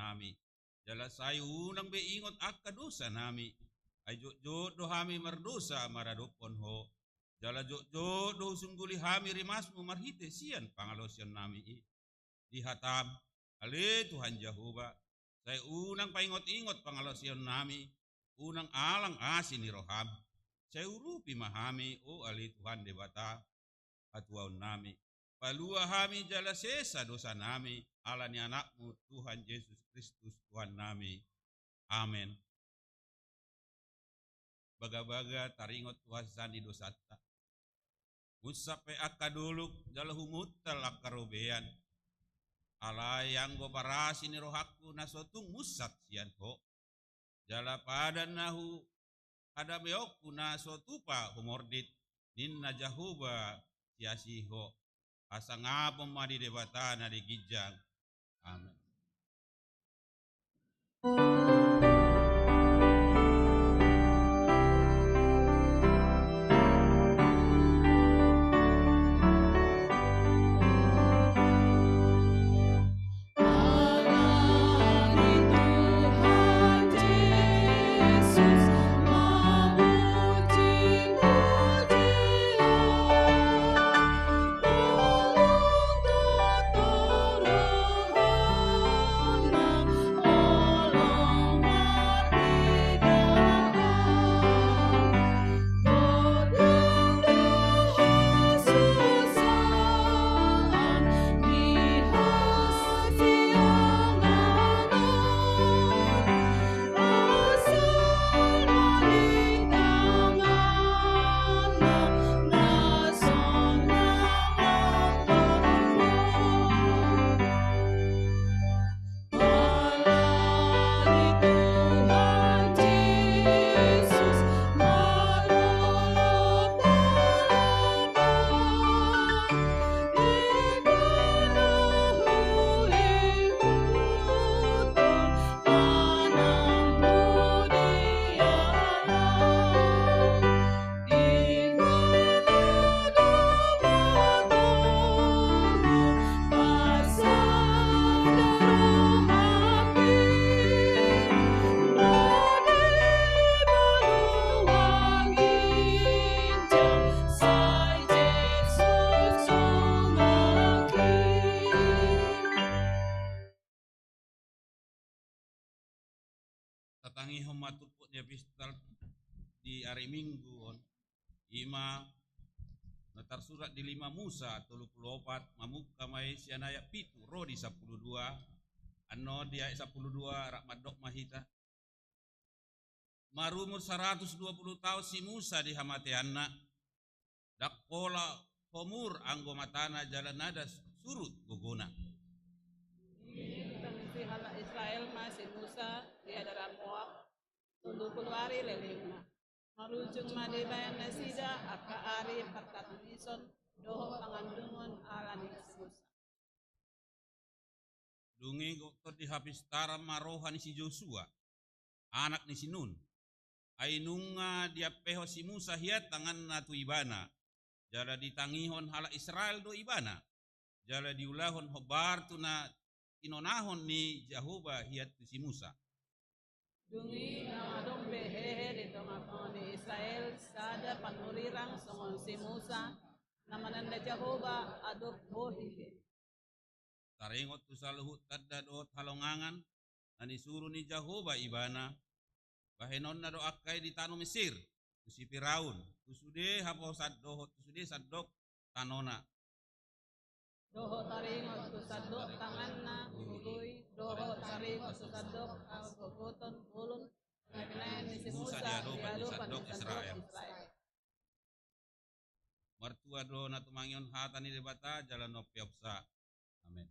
nami. Jala sayu nang beingot akka dosa nami. Ay jod do hami mardosa maradopon ho. Jala jod do sungguli hami rimasmu marhite sian pangalosyan nami dihatam. Ale Tuhan Jehovah. Saya unang paingot-ingot pangalosyan nami. Unang alang asin ni roham. Saya urupi mahami o ali Tuhan debata atuaun nami. Palua hami jala sesa dosa nami, ala ni anakmu Tuhan Yesus Kristus Tuhan nami. Amin. Baga-baga taringot Tuhan sandi dosata. Musape akaduluk jala humut talak karobean. Ala yang go barasi ni rohaku nasotung musat sian ho. Jala pada nahu ada beokku nasotupa humordit ninna Jahuba siasiho. Asa ngapom madi debata na di gijang. Amin. Tatangi homatuput dia pistal di hari Minggu ima natar surat di 5 Musa 34 mamuka mai sianaya pitu rodi 12 anno dia 12 rakmadok mahita marumur 120 tahun si Musa di hamate anak dakpola homur anggo matana jalan nada surut gogona Israel masih Musa di hadapan Moab tunduk keluari lelengna marujung madibayan nasida aka ari pakat nison doho pangandungan ala Musa dungi dokter di habis tara marohan si Joshua anak ni si Nun ainunga dia peho si Musa hiat tangan natu ibana jala ditangihon hala Israel do ibana jala diulahon hobar tuna inonahon ni Jahuba hiat si Musa. Dungi namadong behehe di tengah ni Israel sada panurirang songon si Musa namananda Jahuba adop bohihe. Taringot tu saluhut tadda doot halongangan nani suruh ni Jahuba ibana bahenon na do akai di tanu Mesir tu si Firaun tu sude hapo saddohot tu sude saddok tanona. Doho taringot tu sadok tanganna ului doho taringot tu sadok gogoton ulun nabilayan ni si Musa diadopan ni sadok Israel. Mertua do natumangion hata ni debata jalan no piopsa. Amin.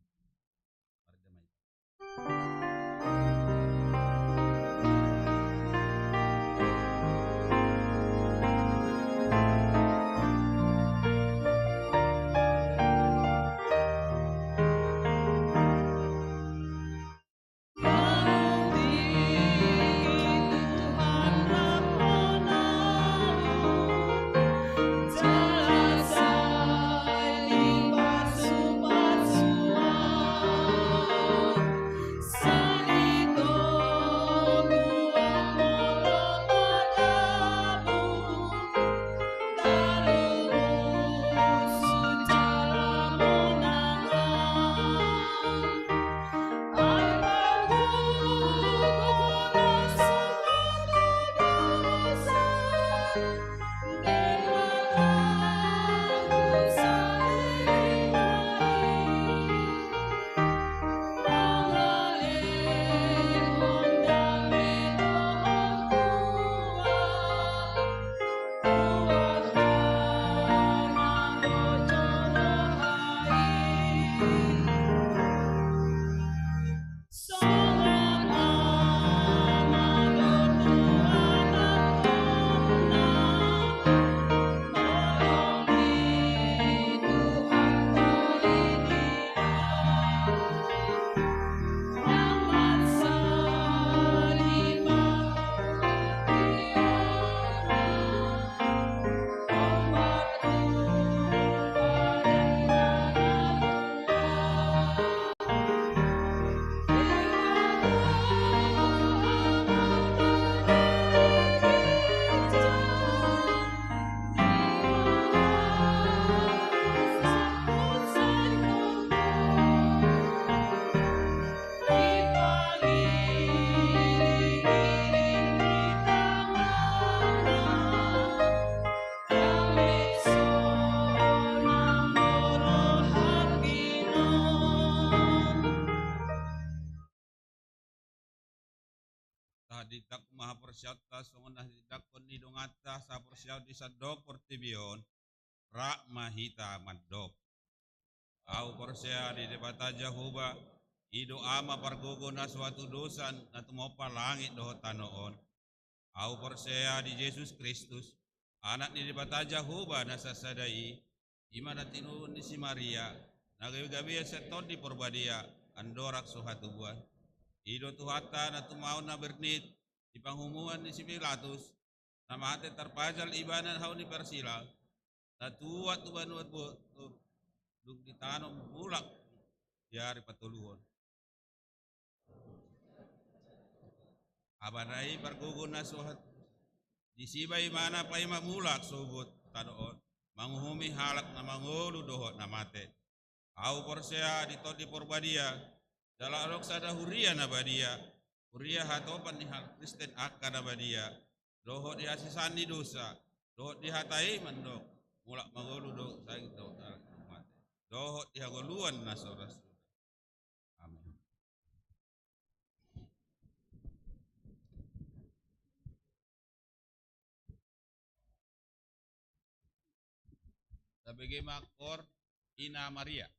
Sa aditak maha persyata songonah didakon ni dongata sa persyat di sadok portibion rak mahita madop. Au persea di debata Jahoba ido ama pargogo na suatu dosan na tumopa langit doho tanoon. Au persea di Yesus Kristus anak di debata Jahoba na sasadai ima na tinuun di si Maria nagawi-gawi seton di porbadia andorak suhatu buah. Ido tuhata na tumaon na bernit di panghumuan ni si Pilatus na mate terpajal ibanan hau ni persila na tuwa tu banuat bu dug di tanong bulak diari patuluhon abanai pargugun na suhat di sibay mana pay mamulak subut tanoon manguhumi halak na mangulu dohot na mate au porsea di to di porbadia dala alok sada huria na badia huria hatopan ni hal Kristen akka na badia dohot di asisani dosa dohot di hatai mandok mulak mangulu do sa do mate dohot di hagoluan na soras. Amin. Sebagai makor Ina Maria.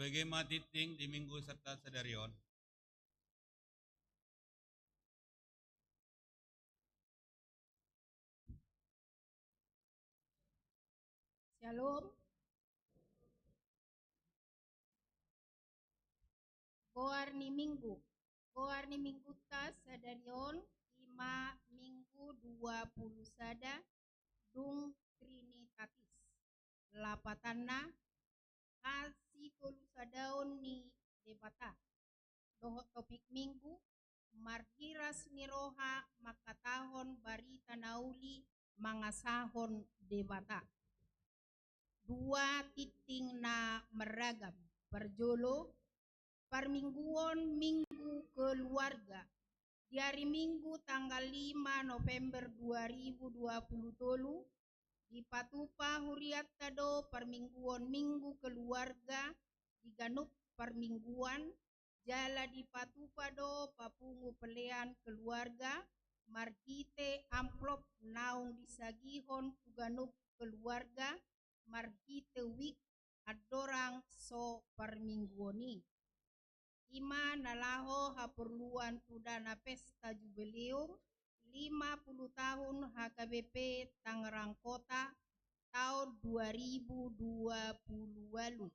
Sebagai matiting di minggu serta sedarion. Shalom. Goarni minggu tas sadarion ima minggu 20 sada dung Trinitatis. Lapatanna hasi tolu sadaun ni debata. Dohot topik minggu marhiras ni roha makatahon barita nauli mangasahon debata. Dua titing na meragam perjolo permingguan minggu keluarga di hari Minggu tanggal 5 November 2020 di Patupa Huriat Tado permingguan minggu keluarga di Ganup permingguan jala di Patupa do papungu pelean keluarga margite amplop naung disagihon Ganup keluarga margite wik adorang so permingguani. Ima nalaho haperluan tudana pesta jubileum 50 tahun HKBP Tangerang Kota tahun 2020 lalu.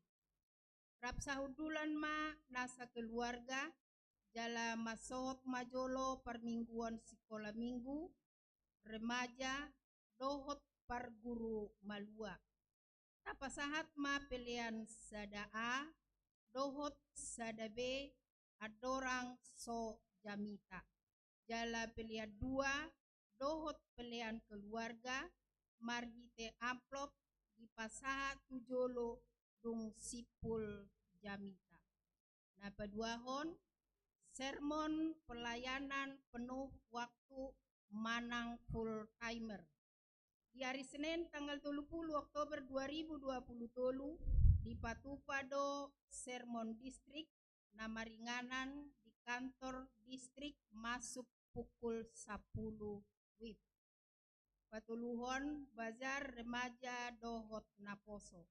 Rapsahudulan ma nasa keluarga jala masot majolo permingguan sekolah minggu remaja dohot parguru malua. Tapasahat ma pilihan sada A dohot sada B adorang so jamita. Jala pilihan 2 dohot pilihan keluarga margite amplop di pasaha tujolo dung sipul jamita. Nah paduahon sermon pelayanan penuh waktu manang full timer. Di hari Senin tanggal 30 Oktober 2020 di Patupado Sermon Distrik nama ringanan di kantor distrik masuk pukul 10 WIB. Patuluhon bazar remaja dohot naposo.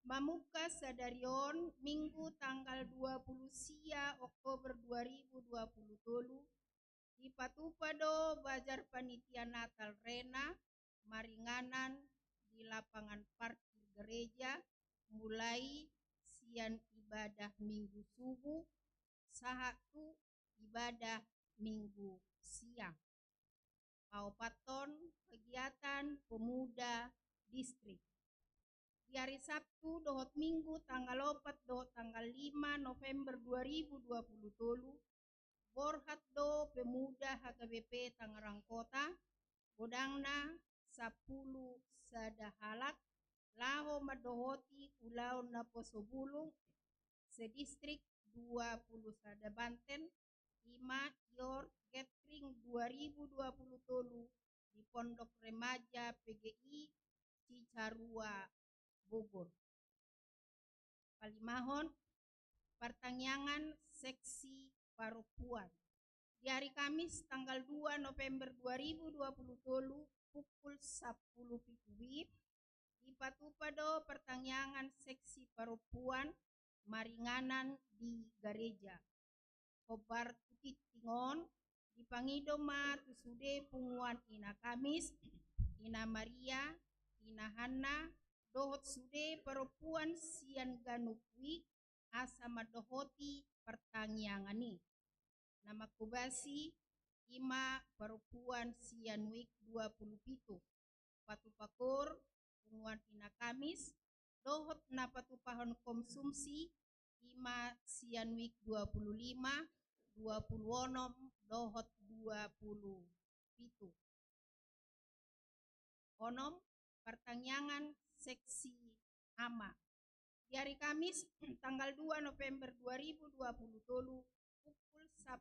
Mamuka sadarion Minggu tanggal 20 sia Oktober 2020 di Patupado bazar panitia Natal Rena maringanan di lapangan parkir gereja mulai sian ibadah minggu subuh sahatu ibadah minggu siang. Paupaton kegiatan pemuda distrik. Di hari Sabtu dohot minggu tanggal 4 dohot tanggal 5 November 2020 borhat do pemuda HKBP Tangerang Kota godangna 10 sadahalak laho madohoti ulau naposobulung sedistrik 20 sada Banten 5 Yor Gathering 2020 di Pondok Remaja PGI Cicarua Bogor. Palimahon pertanyaan seksi parupuan. Di hari Kamis tanggal 2 November 2020 pukul 10 WIB di Patupado pertanyaan seksi parupuan maringanan di gereja. Kobar Titingon di Pangidoma tusude punguan ina Kamis, ina Maria, ina Hanna, dohot sude parupuan sian ganukwi asa madohoti pertanyaan. Nama kubasi ima parupuan sian wik 27 Patupakur punguan ina Kamis dohot na patupahon konsumsi ima sian wik 25 26 dohot 27 onom pertanyaan seksi ama. Di hari Kamis tanggal 2 November 2020 pukul 10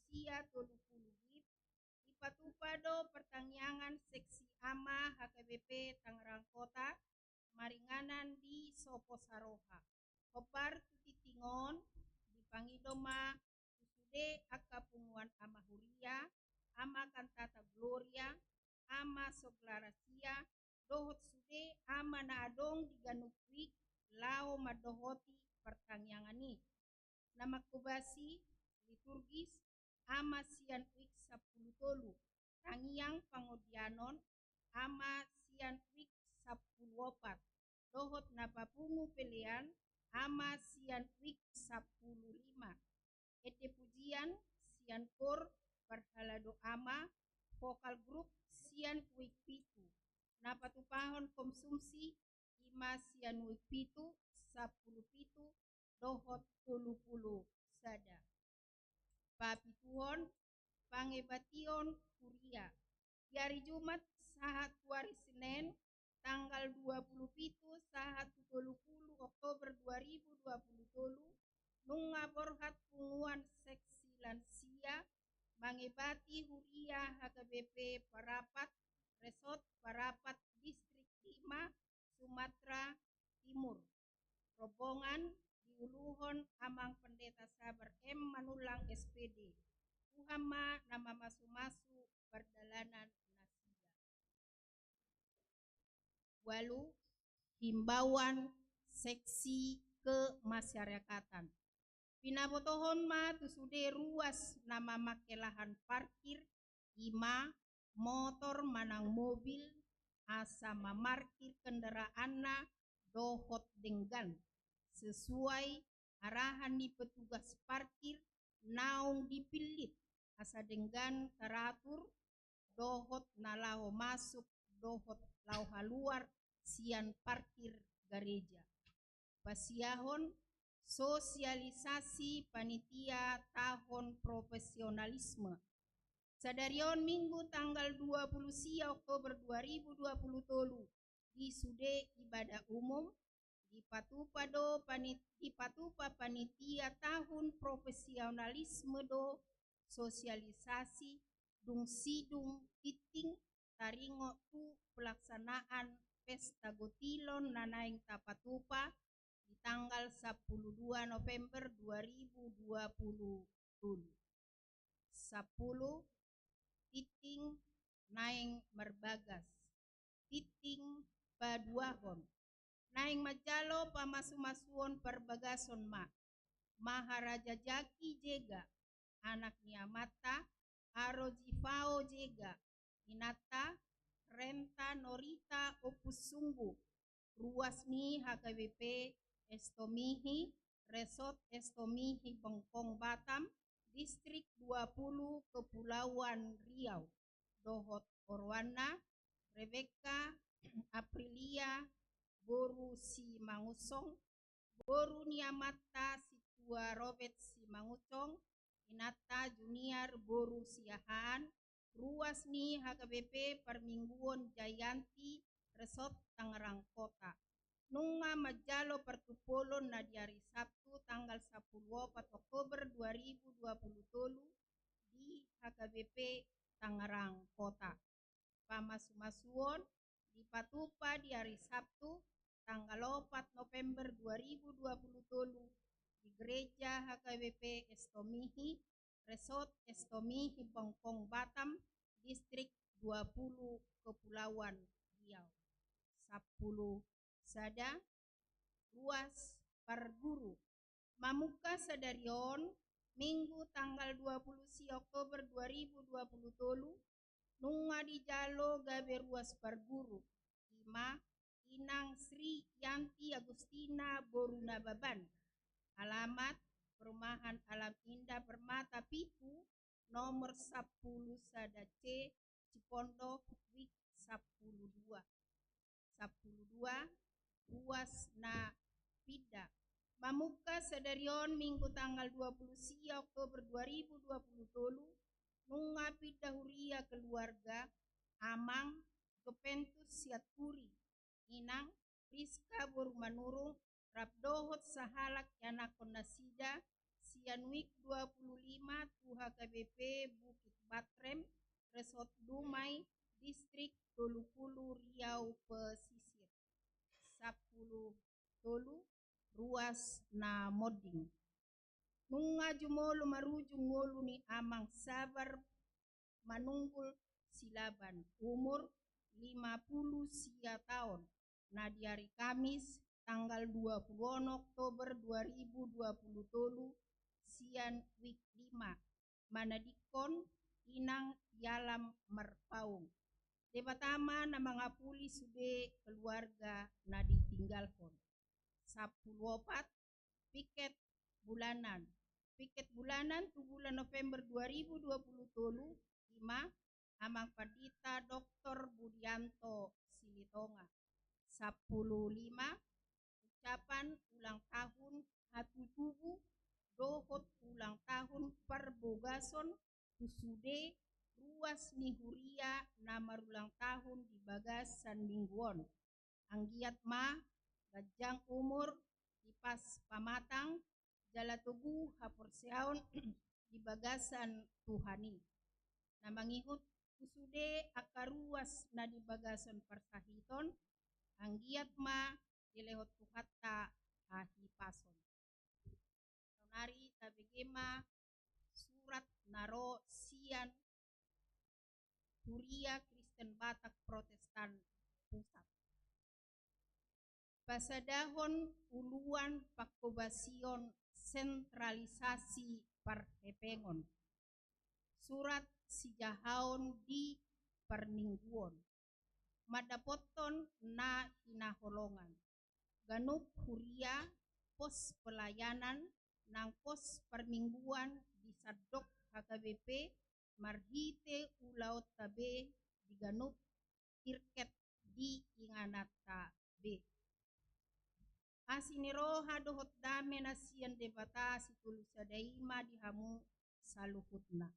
sia 30 WIB di Patupado pertanyaan seksi ama HKBP Tangerang Kota maringanan di Sopo Saroha. Kobar Titingon di Pangidoma tusude aka punguan ama Huria, ama Kantata Gloria, ama Soglarasia, dohot sude ama na adong di Ganukwi lao madohoti pertanyaan ni. Nama kubasi liturgis ama sian wik 10 tangiang pangodianon ama sian wik 10 dohot napapungu pelean ama sian wik 15 ete pujian sian kor parhalado ama vokal grup sian wik pitu napatupahon konsumsi ima sian wik pitu 10 dohot 30 sada papituhon pangebation kuria di hari Jumat sahat hari Senin tanggal 27 sahat 30 Oktober 2020 nunga borhat punguan seksi lansia mangebati huria HKBP Parapat Resort Parapat Distrik 5 Sumatera Timur rombongan diuluhon amang pendeta sabar M Manulang SPD Tuhama nama masu-masu berdalanan nasida. Walu himbauan seksi kemasyarakatan. Pinabotohon ma tusude ruas nama make lahan parkir ima motor manang mobil asa mamarkir kendaraanna dohot denggan sesuai arahan di petugas parkir naung dipilit asa denggan teratur dohot nalaho masuk dohot lau haluar sian parkir gereja pasiahon sosialisasi panitia tahun profesionalisme sadarion minggu tanggal 20 Oktober 2020 di sude ibadah umum di patupa panitia tahun profesionalisme do sosialisasi dung sidung titing taringo tu pelaksanaan pesta gotilon nanaing tapatupa di tanggal 12 November 2020 10 titing naing merbagas titing paduahon naing majalo pamasu-masuon perbagason Maharaja Jaki Jega anak Niamata Arojifao Jega Inata Renta Norita Opus Sungguh ruas ni HKBP Estomihi Resort Estomihi Bengkong Batam Distrik 20 Kepulauan Riau Dohot Orwana Rebecca Aprilia Boru si Mangusong Boru Niamata Situa Robert si Mangusong Inata Junior Boru Siahaan ruas ni HKBP Permingguan Jayanti Resort Tangerang Kota nunga majalo pertupolon na di hari Sabtu tanggal 10 Oktober 2020 di HKBP Tangerang Kota pamasu-masuon di patupa di hari Sabtu tanggal 4 November 2020 di gereja HKBP Estomihi Resort Estomihi Bengkong Batam Distrik 20 Kepulauan Riau 10 sada ruas Parguru Mamuka sadarion Minggu tanggal 20 Oktober 2020 nunga di jalo gabe ruas Parguru ima Inang Sri Yanti Agustina Boruna Baban alamat Perumahan Alam Indah Permata Pitu nomor 10 Sada C Cipondo Wik 12 ruas na Pida Mamuka sadarion Minggu tanggal 20 Oktober 2020 nunga Pida huria keluarga Amang Gopentus Siaturi Inang Rizka Borumanurung Rabdohot Sahalak Yanakon Nasida Sianwik 25 Tu HKBP Bukit Batrem Resort Dumai Distrik 20 Riau Pesisir 10 tolu ruas na Moding nunga jumolo marujung ngolu ni Amang Sabar Manunggul Silaban umur 50 tahun na di hari Kamis tanggal 20 Oktober 2023 sian week 5 manadikon inang yalam merpaung. De pertama na mga pulis sude keluarga na ditinggalkan. 14 piket bulanan. Piket bulanan tu bulan November 2023 amang Perdita Dr. Budianto Silitonga. 15 ucapan ulang tahun hatu tubuh dohot ulang tahun perbogason kusude ruas nihuria na marulang tahun di Bagasan Mingguon. Anggiat ma gajang umur di pas pamatang jala tubuh haporseaon di Bagasan Tuhani. Na mangihut kusude akaruas na di Bagasan Persahiton anggiat ma dilehot tuhatta hahipason. Tonari tabegema surat naro sian Huria Kristen Batak Protestan Pusat. Pasadahon uluan pakobasion sentralisasi perhepengon. Surat sijahaon di permingguon. Madapoton na hinaholongan. Ganup Huria pos pelayanan nang pos permingguan di Sadok HKBP marhite ulaut tabe di Ganup Tirket di Inganata B. Asiniro hadohot dame nasian debata situlusa daima dihamu saluhutna.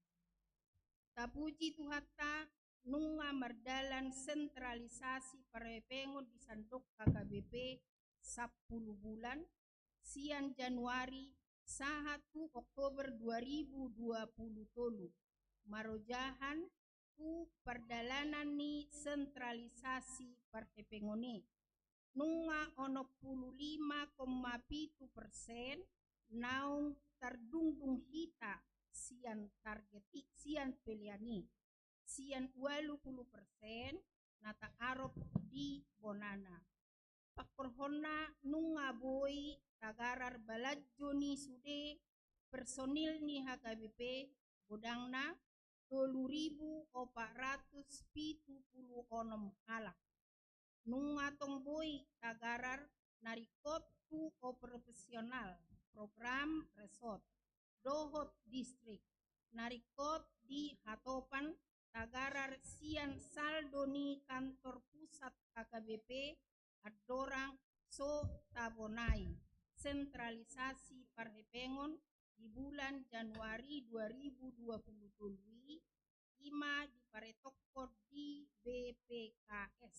Tapuji Tuhatta nunga mardalan sentralisasi parepengon di Sandok HKBP 10 bulan sian Januari 1 Oktober 2023 marojahan tu perdalanan ni sentralisasi parhepengoni nunga 65,7% naung terdungdung hita sian targeti sian peliani sian 80% nata arop di Bonana. Pakorhona nunga boy tagarar balajoni sude personil ni HKBP godangna 2.476 halak. Nunga tongboy tagarar narikot tu o profesional program resort dohot distrik narikot di Hatopan tagarar sian saldoni kantor pusat HKBP adorang so tabonai sentralisasi parhepengon di bulan Januari 2023 ima di paretokor di BPKS.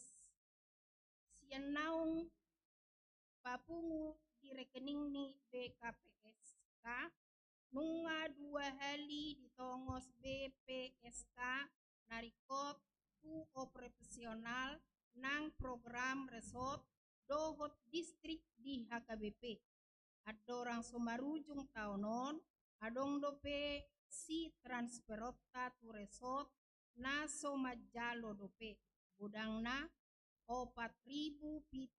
Sian naung papungu di rekening ni BKPSK nunga 2 hali ditongos BPSK narikot tu o profesional nang program resort dohot distrik di HKBP. Adorang somarujung taonon adong dope si transferota tu resort na somajalo dope godangna 4.732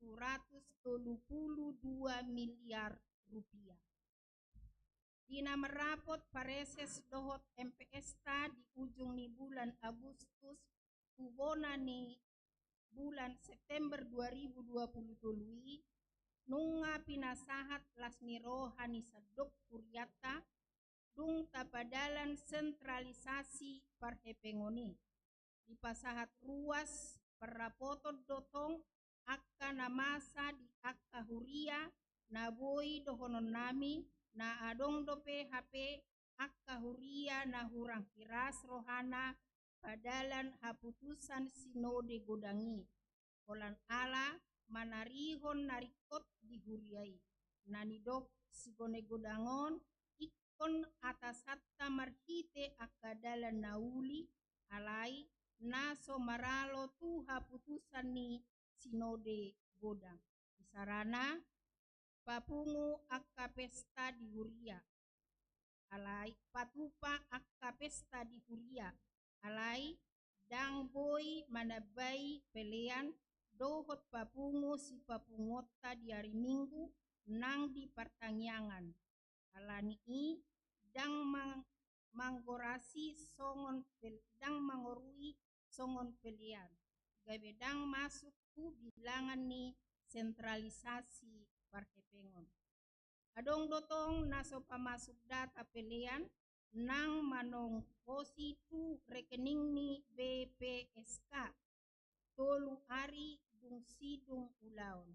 miliar rupiah. Dina merapot pareses dohot MPSTA di ujung ni bulan Agustus tubona ni bulan September 2023 nunga pinasahat lasmiro hanisadok kuryata dung tapadalan sentralisasi parhepengoni di pasahat ruas perrapoton dotong akka namasa di akka Huria naboi dohonon nami na adong dope HP akka Huria na hurang kiras rohana padalan haputusan sinode godangi kolan ala manarihon narikot di Huriai nanidok sigone godangon ikon atas hatta marhite akadalan nauli alai naso maralo tu haputusan ni sinode godang sarana papungu akka pesta di Huria alai patupa akka pesta di Huria alai dang boy manabai pelean dohot papungu si papungota di hari Minggu nang di pertanyaan. Alani i dang manggorasi songon dang mangorui songon pelian. Gabe dang masuk ku bilangan ni sentralisasi parkepengon. Adong dotong naso pamasuk data pelian nang manongkosi tu rekening ni BPSK tolu ari dung sidung ulaon.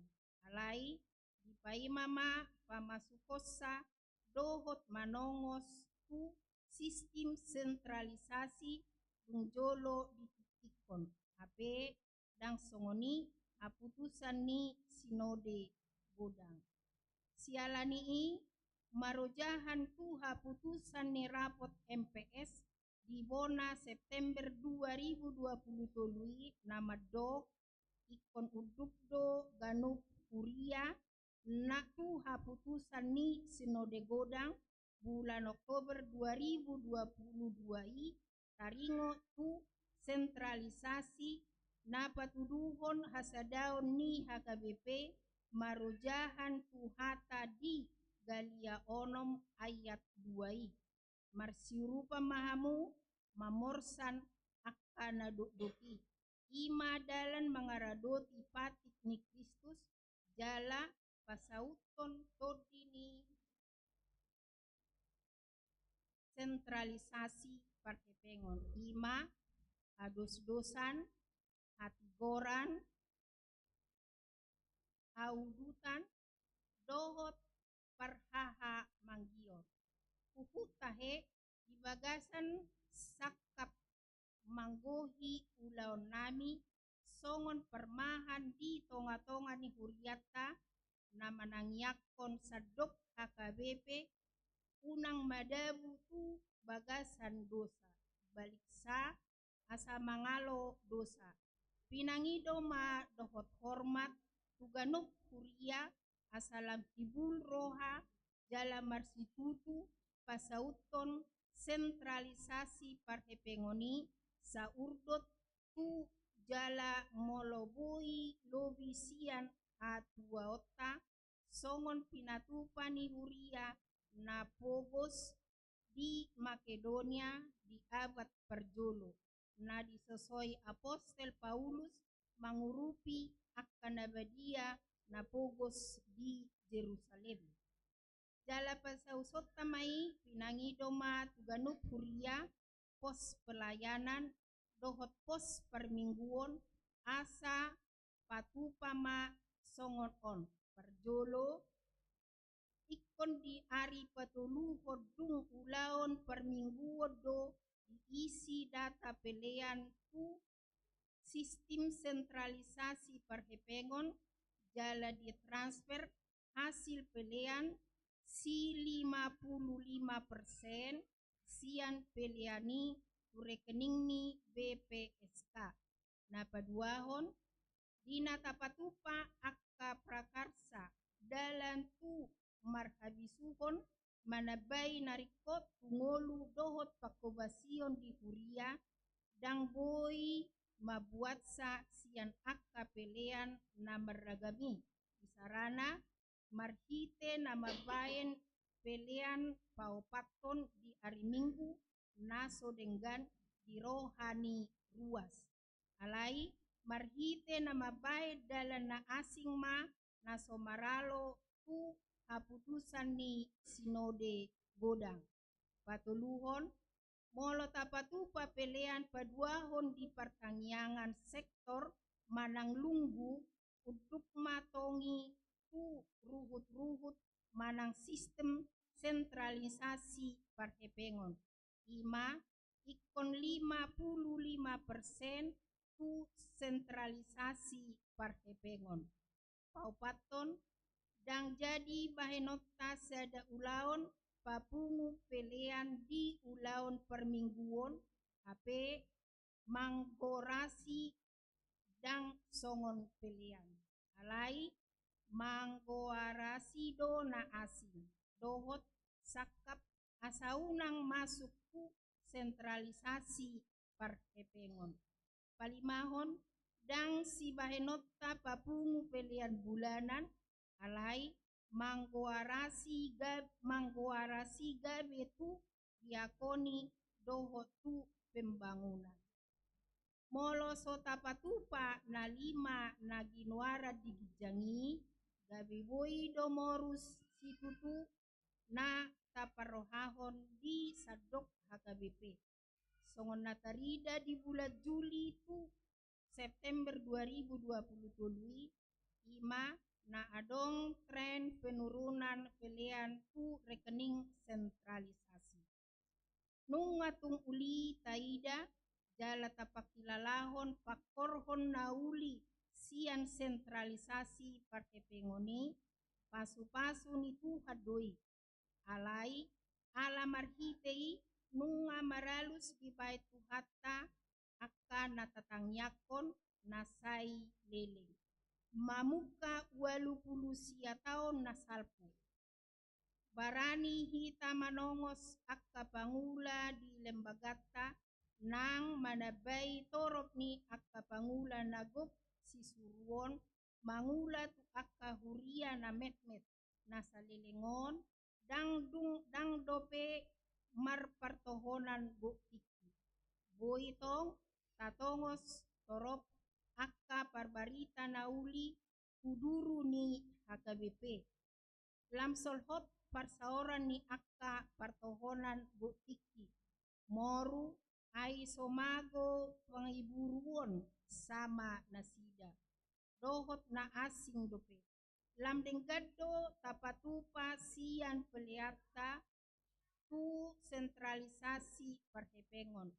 Alai di paimama pamasukosa dohot manongos ku sistem sentralisasi dung jolo ditikon. Ape dang songoni aputusan ni sinode godang. Sialani i marojahan tu haputusan ni rapot MPS di Bona September 2023 nama do ikon udukdo ganup kuria na tu haputusan ni sinode godang bulan Oktober 2022 i taringo tu sentralisasi na patuduhon hasadaon ni HKBP marojahan tu hata di Galia Onom ayat 2 i marsirupa mahamu mamorsan akana doki ima dalan mangaradoti patik ni Kristus jala pasauton todi ni sentralisasi parkepengon ima ados-dosan hatigoran audutan dohot parhaha manggior tahe di bagasan sakap manggohi ulaon nami songon permahan di tonga-tonga ni huriata na manangyakon sadok HKBP unang madabu tu bagasan dosa baliksa asa mangalo dosa pinangido ma dohot hormat tuganuk kuria asalam tibul roha jala marsitutu pasauton sentralisasi parhepengoni saurdot tu jala moloboi lobisian atuaota songon pinatupani huria na pogos di Makedonia di abad perjolo na disosoi Apostel Paulus mangurupi akan nabadia na pogos di Jerusalem. Jala pasausot tamai pinangido ma tuganup huria pos pelayanan dohot pos permingguon asa patupama songon on perjolo ikon di ari patulu hodung ulaon permingguon do diisi data pelean ku sistem sentralisasi parhepengon jala ditransfer hasil pelean si 55% sian peleani rekening ni BPSK na paduahon dina tapatupa akka prakarsa dalam tu marhabisuhon manabai narikot tungolu dohot pakobasion di huria dang boi mabuatsa sian akka pelean na maragami isarana marhite nama bayen pelean paupaton di hari Minggu naso denggan di rohani ruas alai marhite nama baye dalan na asing ma naso maralo tu haputusan ni sinode godang patuluhon molo tapatupa pelean paduahon di pertanyaan sektor manang lunggu untuk matongi tu ruhut-ruhut manang sistem sentralisasi parhepengon ima ikon 55% tu sentralisasi parhepengon paupaton dang jadi bahenota sada ulaon papungu pelean di ulaon permingguon HP manggorasi dang songon pelean alai manggoarasi do na asing dohot sakap asaunang masuk ku sentralisasi parhepengon palimahon dang si bahenotta papungu pelian bulanan alai manggoarasi gabe tu diakoni doho tu pembangunan. Molo sota patupa na lima na ginuara di gijangi gabe boi domorus situtu na taparohahon di sadok HKBP. Songon natarida di bulan Juli tu September 2022 ima na adong tren penurunan pelian tu rekening sentralisasi. Nungatung uli taida jala tapakilalahon pakorhon nauli sian sentralisasi parte pengoni pasu-pasu ni tu hadoi alai ala marhitei nunga maralus gibai tu hatta akka natatangyakon nasai leleng mamuka 80 sia tahun nasalpu barani hita manongos akka pangula di lembagata nang manabai torop ni akka pangula nagop si suruon mangula tu akka huria na metmet nasa lelengon dang dope marpartohonan go tiki boitong tatongos torop akka parbarita nauli kuduru ni HKBP lamsolhot parsaoran ni akka partohonan go tiki moru ai somago pangiburuon sama nasida dohot na asing dope lam denggaddo tapatupa sian peliata tu sentralisasi partepengon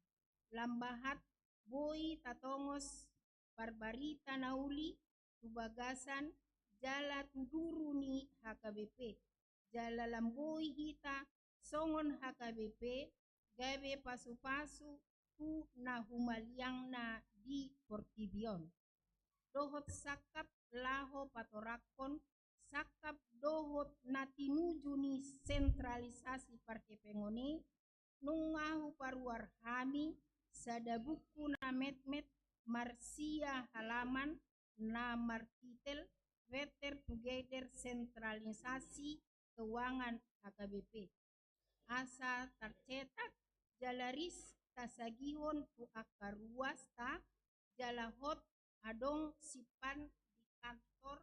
lambahat boi tatongos parbarita nauli tu bagasan jala tuduru ni HKBP jala lamboi hita songon HKBP gabe pasu-pasu tu na humaliang na di Portibion dohot sakap laho patorakon sakap dohot na tinuju ni sentralisasi parte pengoni nungahu paruar hami sadabuku na metmet marsia halaman na martitel Better Together sentralisasi keuangan HKBP asa tercetak jalaris tasagihon tu akar ruas ta jalahot adong sipan di kantor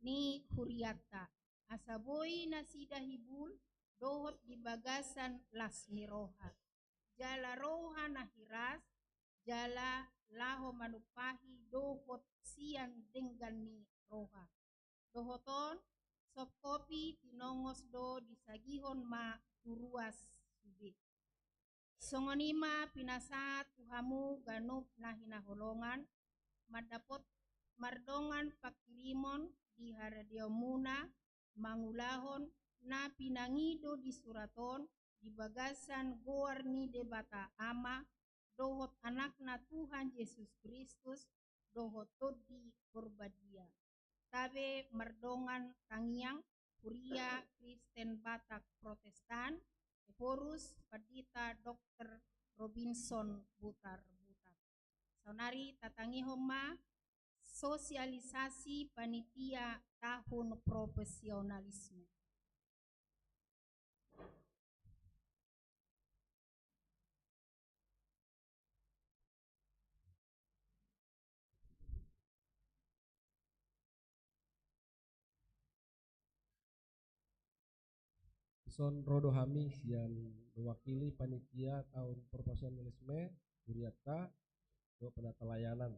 ni Huriata asaboi nasida hibul dohot di bagasan Lasmi Roha jala roha nahiras jala laho manupahi dohot sian denggan ni roha dohoton sop kopi tinongos do disagihon ma turuas sude songonima pinasa tuhamu ganup nahinaholongan madapot mardongan pakirimon di haradiomuna mangulahon na pinangido di suraton di bagasan goar ni debata ama dohot anak na Tuhan Yesus Kristus dohot di Purbadia tabe mardongan tangiang Huria Kristen Batak Protestan Eporus Padita Dr. Robinson Butar saunari tatangi homa sosialisasi panitia tahun profesionalisme. Son Rodo Hami yang mewakili panitia tahun profesionalisme Huriata do penata layanan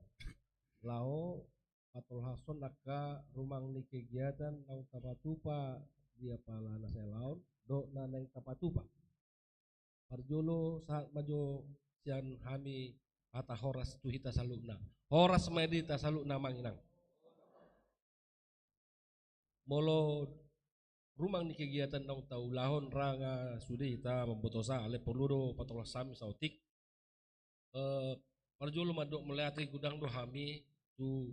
lao atol hason aka rumang ni kegiatan nau tapatupa dia pala nasa laun do naneng tapatupa parjolo saat majo sian Hami ata horas tuhita salukna horas medita salukna manginang molo rumang ni kegiatan nau tau lahon ranga sudi ita membotosa ale perludo patola sami sautik parjolo madok melihat gudang do Hami tu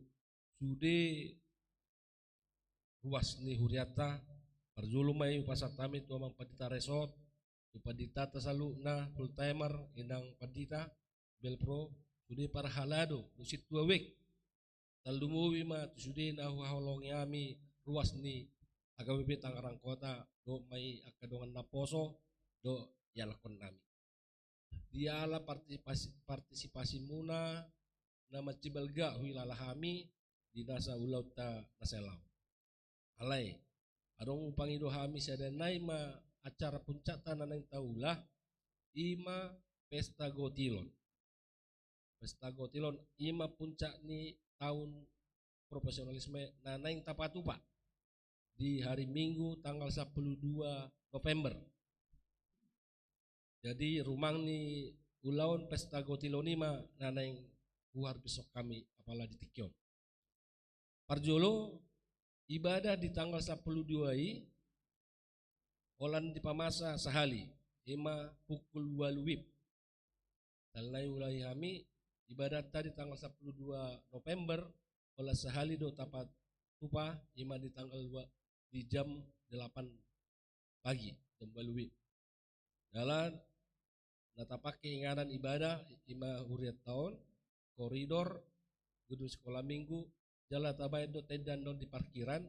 sude ruas ni Huriata parjolo mai pasar tami tu amang padita resort tu padita tasalukna full timer inang padita belpro Sudah para halado, nusit 2 week. Talumuwi ma sudah na huholong yami ruas ni AKBP Tangerang Kota do may akadongan na poso do yalakon nami. Diala partisipasi muna na macibalga huilalahami di nasa ulaw ta naselaw. Alay, adong upangido hami sadanay ma acara puncata na nang taulah ima pesta gotilon. Pesta gotilon ima puncak ni tahun profesionalisme nanang tapatupa di hari Minggu tanggal 12 November. Jadi rumang ni ulaun pesta gotilon ima nanang buar besok kami apalah di Tikyon. Parjolo ibadah di tanggal 12 i olan di pamasa sahali ima pukul 2 wib. Dalnai ulai kami ibadah tadi tanggal 12 November olah sahali do tapat tupa ima di tanggal 2 di jam 8 pagi jam 2 wib. Jalan natapake inganan ibadah ima huriat tahun koridor gedung sekolah minggu jalan tabayan do tenda do di parkiran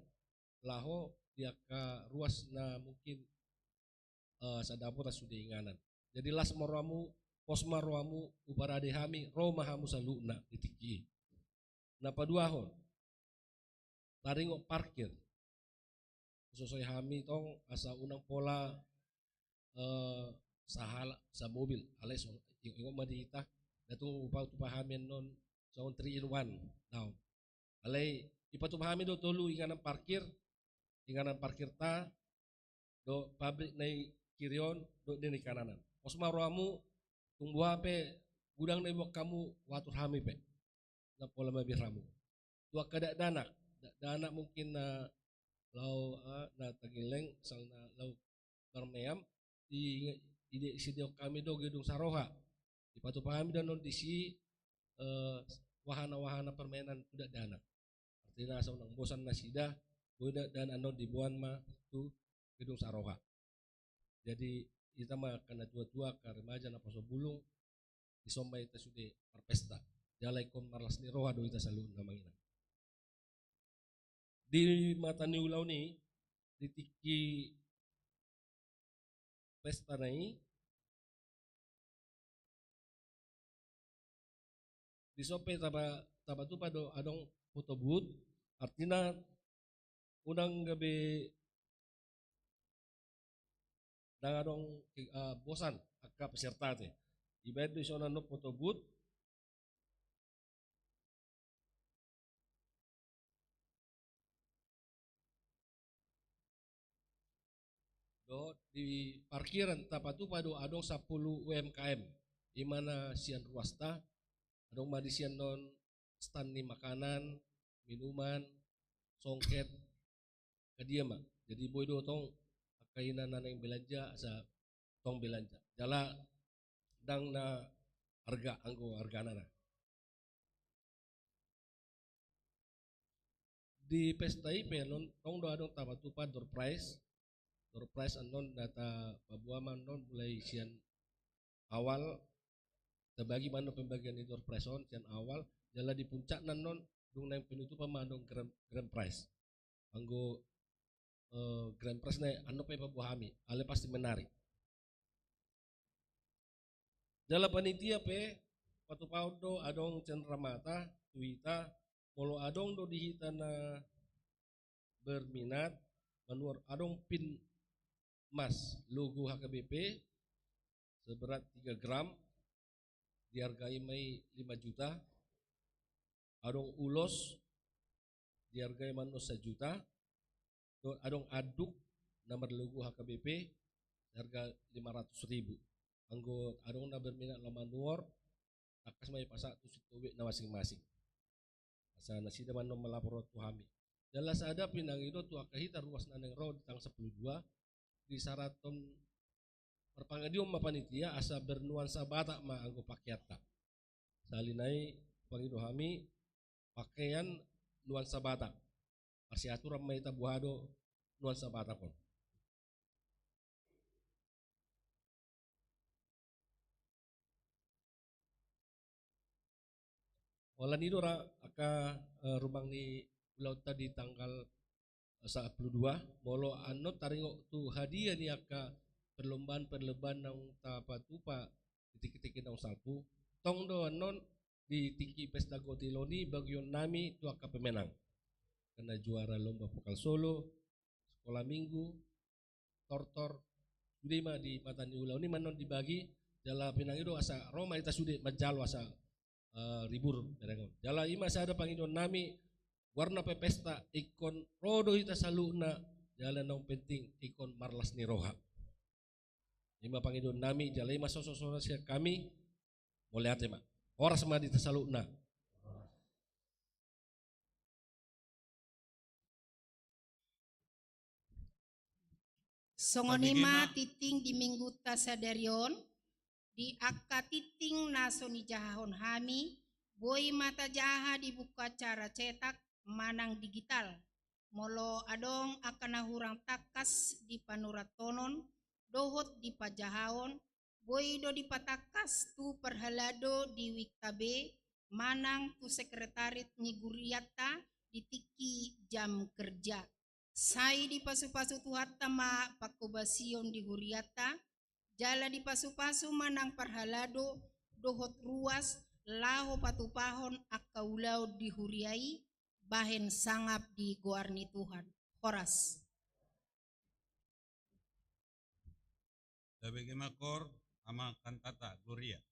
laho dia ke ruas na mungkin sadapura sudah inganan. Jadi las moramu posma roamu uparade hami roma hamu saluna ditiki. Napa dua hon taringo parkir sesuai hami tong asa unang pola sahala sa mobil alay so ingo madita datung upau tupahamin non so 3 in 1 now alay ipatupahami do tolu inganan parkir ta do pabrik na kirion do dini kananan posma roamu tunggu hape gudang na ibok kamu watur hami pe na pola mabir ramu tua kada dana mungkin na lau na tagileng sal na lau permeam di ide sidio kami do gedung Saroha ipatu pahami dan non disi wahana-wahana permainan tidak dana artinya asa unang bosan nasida budak dan anon dibuan ma tu gedung Saroha. Jadi kita mah kena tua-tua ke remaja na paso bulung disomba ita sudah perpesta jalai kon marlas ni roha do ita salun namangina. Di mata ni ulau ni ditiki pesta nai disope taba tu pado adong foto booth artinya unang gabi dan adong bosan akka peserta te ibayad do isona no foto booth do di parkiran tapatu pado adong 10 UMKM di mana sian ruasta adong madisian non stand ni makanan minuman songket kadia mak jadi boy do tong kainan na yang belanja sa tong belanja jala dang na harga anggo harga na di pesta ipe non tong do adong tapatupa door prize anon data pabuaman non mulai sian awal terbagi mana pembagian door prize on sian awal jala di puncak nan non dung nang penutupan mandong grand prize anggo grand prize na ano pa ipabuhami ale pasti menarik jala panitia pe patupau do adong cenderamata tuita polo adong do dihita na berminat manuar adong pin emas logo HKBP seberat 3 gram dihargai mai 5 juta adong ulos dihargai mano 1 juta adong aduk nomor logo HKBP harga 500.000 anggo adong na berminat la manuar akas mai pasak tu situwe na masing-masing asa nasida mano melapor tu hami jelas ada pinang itu tu akahita ruas naneng ro di tang 12 di saraton perpangadium ma panitia asa bernuansa batak ma anggo pakiata salinai pangido hami pakaian nuansa batak arsiatur mai tabuhado nuansa batak kon Walan itu aka rumang ni ulau tadi tanggal 12 molo ano taringo tu hadiah ni aka perlombaan nang tapatupa titik-titik nang salpu tong do anon di tiki pesta gotiloni bagian nami tu aka pemenang karena juara lomba vokal solo sekolah minggu tortor lima di Matani Ulau ini manon dibagi jala pinang itu asa Roma ita sude majalo asa ribur jala ima sada pangidon nami warna pesta ikon rodo ita saluna jala nang penting ikon marlas ni roha ima pangidon nami jala ima sosok sia kami boleh ate mak horas ma di saluna Songonima titing di minggu tasadarion di akka titing nasoni jahahon hami boy mata jaha dibuka cara cetak manang digital molo adong akan hurang takas di panuratonon dohot di pajahon boy do di patakas tu perhalado di wiktabe manang tu sekretarit nyiguriata di tiki jam kerja sai di pasu-pasu tuhatta ma pakubasion di huriata jala di pasu-pasu manang parhalado dohot ruas laho patupahon akaulau di huriai bahen sangap di goarni Tuhan horas Dabege makor ama kantata Gloria.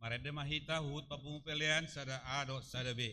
Marede mahita hut papumupelian sada ado sada B.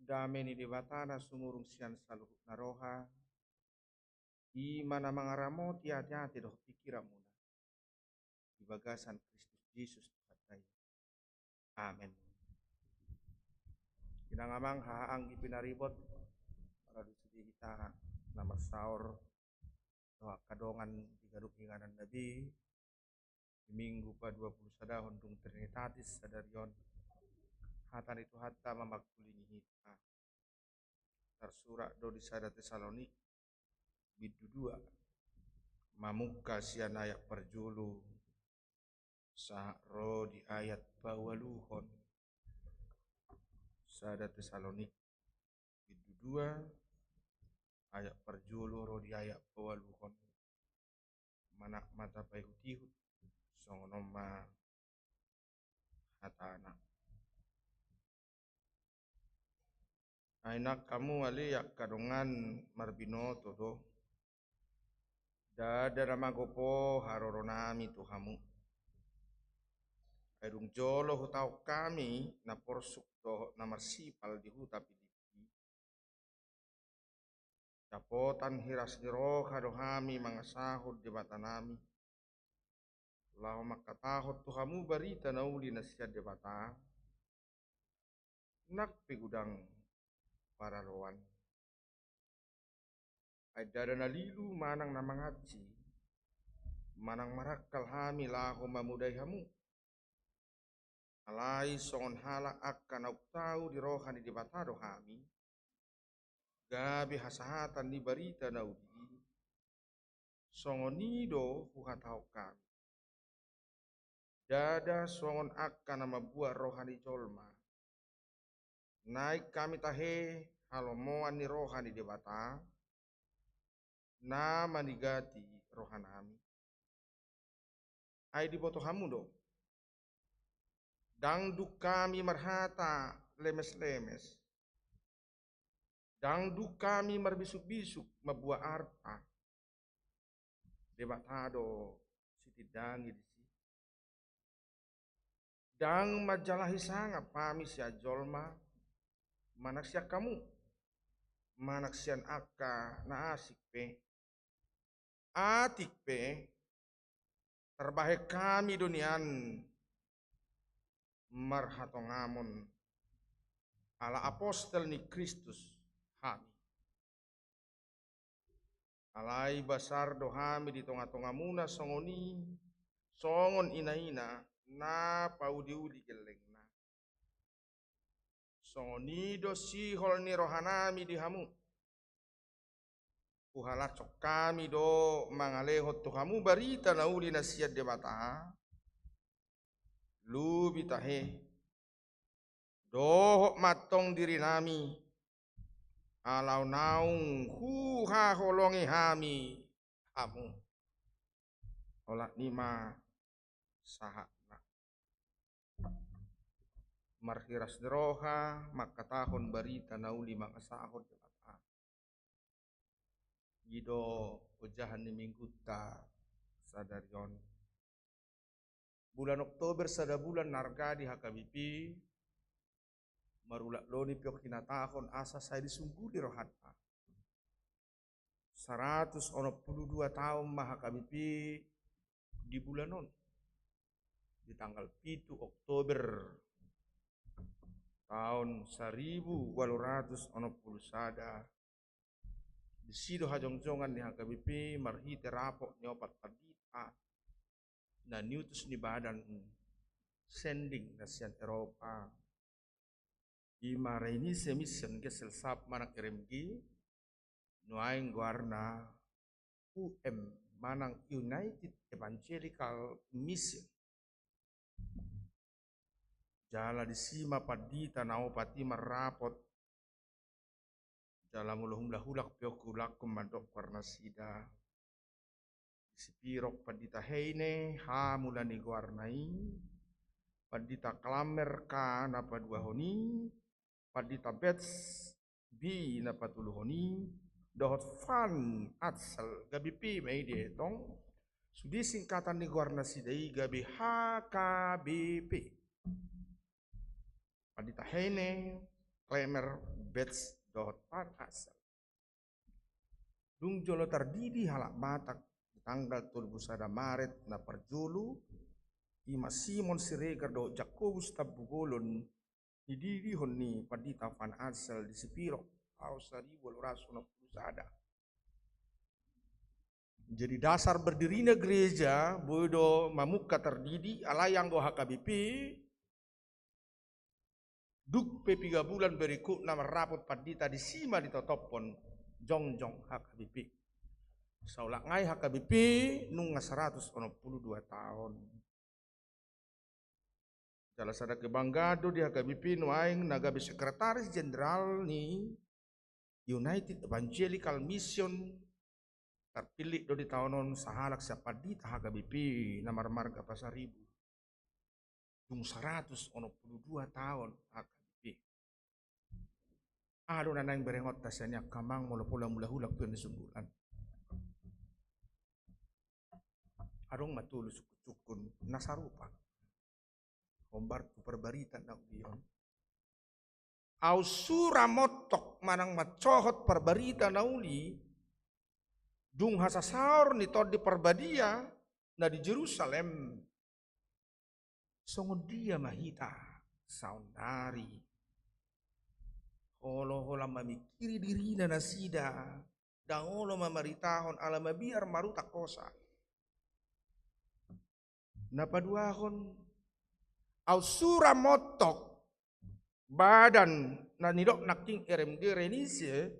Dameni di batana sumurung sian saluhuk naroha, I mana mangaramo hati-hati doh pikiranmu di bagasan Kristus Yesus Tuhan. Amin. Kinangamang haang ipinaribot para disudi kita nama sahur doa kadongan di garuk inganan Nabi di minggu pa-20 hundung Trinitatis sadarion hatan itu hatta mamakulingi kita tersurat do di sada Tesalonik bidu 2 mamuka sian ayat perjulu sahro di ayat bawaluhon sada Tesalonik bidu 2 ayat perjulu ro di ayat bawaluhon manak mata payhutihut songonoma hatana ainak kamu ali yak kadongan marbinoto do dada nama gopo haroronami tuhamu airung jolo hutau kami na porsuk do namar sipal di huta pilipi capotan hiras niro kadohami mangasahud di batanami lau makatahot tuhamu barita nauli nasihat di bata nak pigudang para rowan ay dada nalilu manang namangaji manang marakal hami lahu mamudai hamu alai songon halak akan au tahu di rohani di batado hami gabi hasahatan di barita naudi songonido huhatau kami dada songon akan nama buah rohani jolma naik kami tahe halomoan ni rohani di bata na manigati rohanami ai di boto hamu do dangduk kami marhata lemes-lemes dangduk kami marbisuk-bisuk mabuah arpa debatado sitidangi disi dang majalahi sanga pami sia jolma manak siak kamu manak sian akka na asik pe atik pe terbaik kami dunian marhatongamon ala apostel ni Kristus hami alai basar dohami di tonga-tongamuna songoni songon ina-ina na paudi-udi gelengna songonido sihol ni rohanami di hamu uhalacok kami do mangalehot to kamu barita nauli nasihat de bata lubi tahe dohok matong diri nami alau naung huha holongi hami hamu olak nima sahakna marhiras deroha maka tahun barita nauli mangasahot de bata gido ujahan ni mingguta sadarion bulan Oktober sada bulan narga di HKBP marulak loni piok kinatahon asa saya disungguli rohata 162 tahun mah HKBP di bulan non di tanggal 7 Oktober tahun 1860 sada di sido hajong-jongan di HKBP marhite rapok nyopat padita na niutus ni badan sending nasian Eropa imara ini semisen gesel sap manak RMG nuaing guarna manang United Evangelical Mission jala disima padita na opati marapot dalam ulung lahulak piokulak kumandok warna sida sipirok padita heine hamulani guarnai padita klamer ka napa dua honi padita bets bi napa tulu honi dohot fan atsal gabi pi mai dia tong sudi singkatan ni guarna sidai gabi HKBP padita heine klamer bets dot pan asal Dung jolo tardidi halak matak tanggal 21 Maret na perjulu ima Simon Siregar do Jakobus tabugolon dididi honni padita van Ansel di Sepiro aus 1860 ada. Jadi dasar berdirinya gereja bodo mamuka terdidi alayang do HKBP duk pe 3 bulan berikut nama rapot padita di sima ditotopon jongjong HKBP. Saulak ngai HKBP nunga 162 tahun. Salah sada kebanggado di HKBP nuaing nagabe sekretaris jenderal ni United Evangelical Mission terpilih do di tahunon sahalak siapa di HKBP namar marga Pasaribu. Dung 162 tahun HKBP. Ado nanang berengot tasanya kamang mula pulang mula hulak tuan disumbulan. Adong matulus sukun nasarupa. Kombar tu perbaritan na udion. Ausura motok manang macohot perbarita na uli. Dung hasasaur ni tod di perbadia na di Jerusalem. Songod dia mahita saunari. Holo-hola mamikiri diri na nasida. Dangolo mamaritahon alama biar maruta kosa. Napaduahon ausura motok badan na nidok naking RMG Renise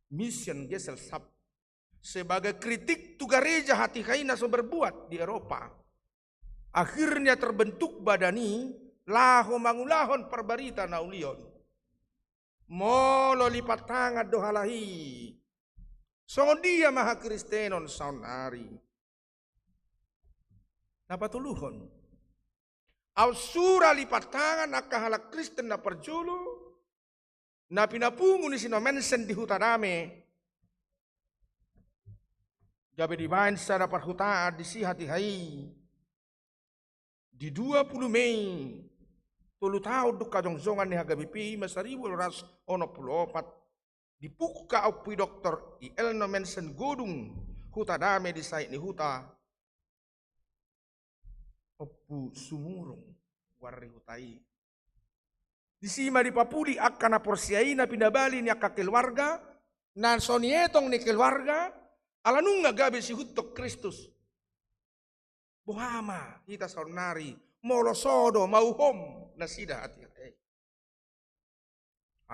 mission gesel sab sebagai kritik tu gereja hati kaina so berbuat di Eropa. Akhirnya terbentuk badani laho mangulahon perbarita naulion. Molo lipat tangan dohalahi. So dia maha Kristenon saunari. Napa tuluhon? Ausura lipat tangan akahalak Kristen na perjulu. Na pinapungu ni sinomensen di hutaname. Jabe di bain sa dapat hutaan di si hati-hai. Di 20 Mei, 10 tahun duka jongjongan ni HKBP, masaribu ras ono 14, dipuka aupui doktor i elno mensen godung, huta dame di sait ni huta, opu sumurung, warri hutai. Di sima di papuli akan aporsiai na pinabali ni akka keluarga, nan sonietong ni keluarga, alanung gabe si hutok Kristus. Buhama kita saunari molosodo mauhom nasida hati.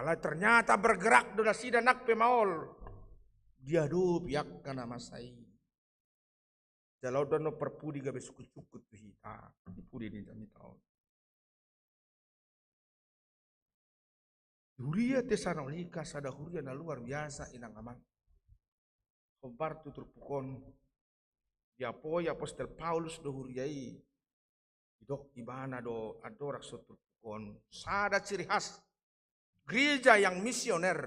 Ala ternyata bergerak do nasida nak pemaol. Dia do piak kana masai. Jalau dono perpudi gabe sukut-sukut tu hita. Dipudi ni jami taon. Huria Tesalonика sada huria na luar biasa inang amang. Kombar tu terpukon. Diapoi apostol Paulus do huriai. Dok ibana do adorak so terpukon. Sada ciri khas gereja yang misioner.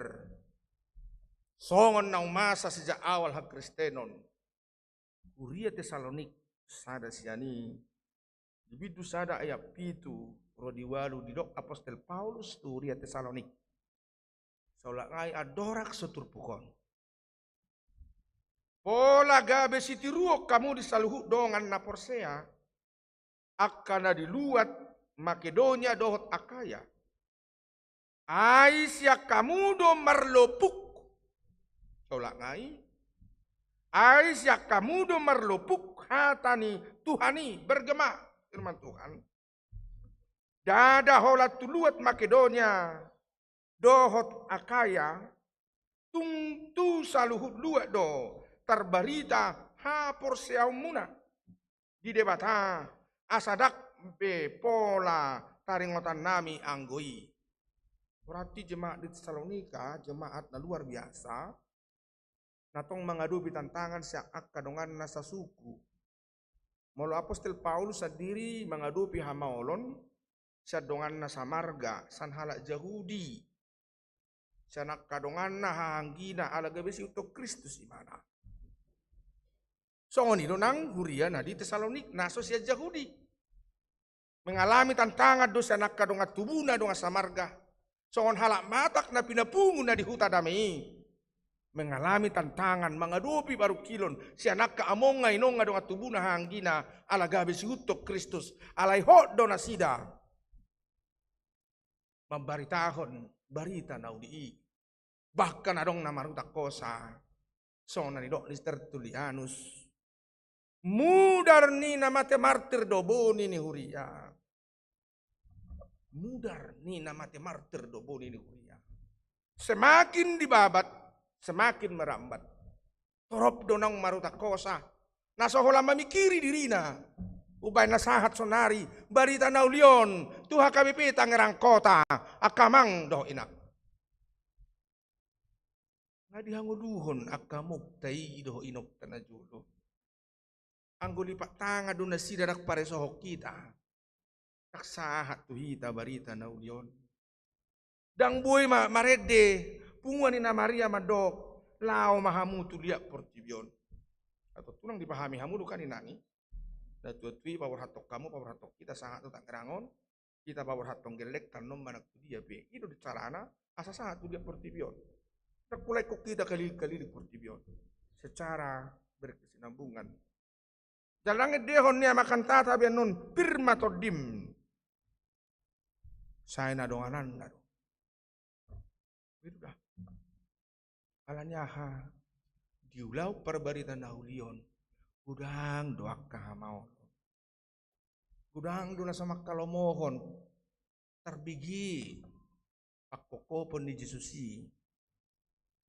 Songon na umasa sejak awal hak Kristenon. Huria Tesalonik sada siani. Dibidu sada ayat pitu. Rodiwalu didok apostol Paulus do huria Tesalonik. Saulak ngai adorak so terpukon. Pola gabe sitiruok kamu disaluhuk dongan na Porsea. Akana diluat Makedonia dohot Akaya. Aisya kamu do marlopuk. Saulak ngai. Aisya kamu do marlopuk hatani Tuhani bergema firman Tuhan. Dada holat tuluat Makedonia dohot Akaya. Tungtu saluhut luat do. Terbarita ha porseau muna di debata asadak be pola taringotan nami anggoi. Berarti jemaat di Tesalonika jemaat na luar biasa. Natong mengadupi tantangan siak kadongan nasa suku. Molo apostol Paulus sendiri mengadupi hamaolon siak dongan nasa marga san halak Yahudi. Siak kadongan na hanggina ala gabesi untuk Kristus imana. Songon itu nang huria na di Tesalonik naso siya Yahudi. Mengalami tantangan dosa nak kadonga tubuna donga samarga. Songon halak matak na pinapungu na di huta dami. mengalami tantangan, mengadupi baru kilon, si anak ka amonga inonga dong atubuna hanggina, ala gabe si utok Kristus, alai hot dona sida. Membaritahon, barita naudi. Bahkan adong namaruta kosa, sona ni dok Lister Tertullianus. Mudar ni namate martir doboni ni huria. Mudar ni namate martir doboni ni huria. Semakin dibabat, semakin merambat. Torop donang maruta kosa. Nasohola memikiri dirina. Ubay nasahat sonari. Barita naulion. Tuha kami pita ngerang kota. Akamang do inak. Nga dihanguluhon akamok tayi do inok tanajulo. Anggo lipat tanga doon na sidarak pare sohok kita. Taksahat tuhita barita naulion. Dang boy marede. Punguan ni na Maria madok, lao mahamu tulia portibion. Atau tunang dipahami hamu lukan inani. Dan tuatui power hatok kamu, power hatok kita sangat tak kerangon. Kita power hatong gelek tanom manak dia be. Itu di carana asa sangat tulia portibion. Terkulai kok kita kali-kali di portibion. Secara berkesinambungan. Jalannya dehon niya makan tata bian nun pirma todim. Saya na dong ananda dong. Itu dah. Alanyaha diulau perbarita naulion gudang doak kahamau gudang duna sama kalau mohon terbigi pakoko pun di Jesusi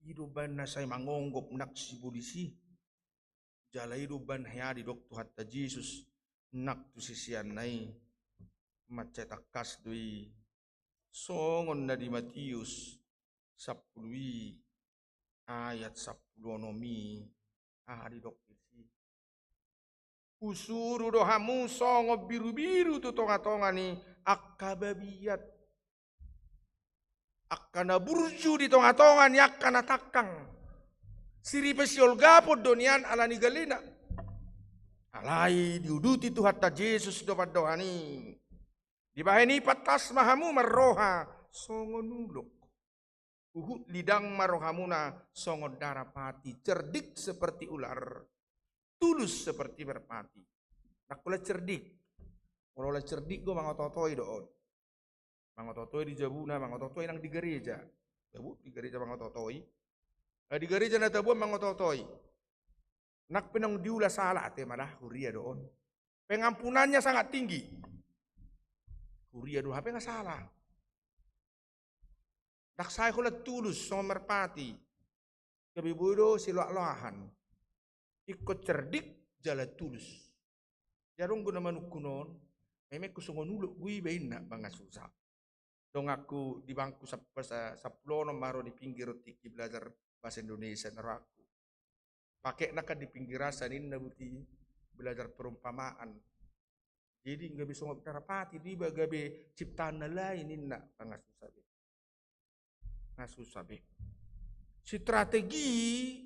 hidupan na saya mangonggop nak si polisi jala hidupan hayadi dok Tuhan Yesus nak tu sisian nai macetak kasdui songon na di Matius 10 ayat 10 nomi ahadi doktersi usuru dohamu songo biru-biru tu tonga-tonga ni akababiyat akana burju di tonga-tonga ni akana takang siri pesiol gapod donian ala ni galina alai diuduti Tuhan ta Yesus dopat dohani dibahani patas mahamu marroha songo nulok uhut lidang marohamuna songon darapati cerdik seperti ular tulus seperti merpati nak kula cerdik kalau cerdik go mangototoi doon mangototoi di jabuna mangototoi nang di gereja tabu di gereja mangototoi di gereja na tabu mangototoi nak pinang diula salah te malah huria doon pengampunannya sangat tinggi huria doon apa nggak salah. Tak saya kula tulus sama merpati. Kebibudo silak-lahan. Ikut cerdik jala tulus. Jarong guna manukunon. Memek kusongon uluk gue bain nak bangga susah. Dong aku di bangku saplono maro di pinggir tiki belajar bahasa Indonesia neraku. Pakai nak di pinggir rasanin nabuti belajar perumpamaan. Jadi nggak bisa ngobrol rapati di bagabe ciptaan lain nak bangga susah. Susah be. Strategi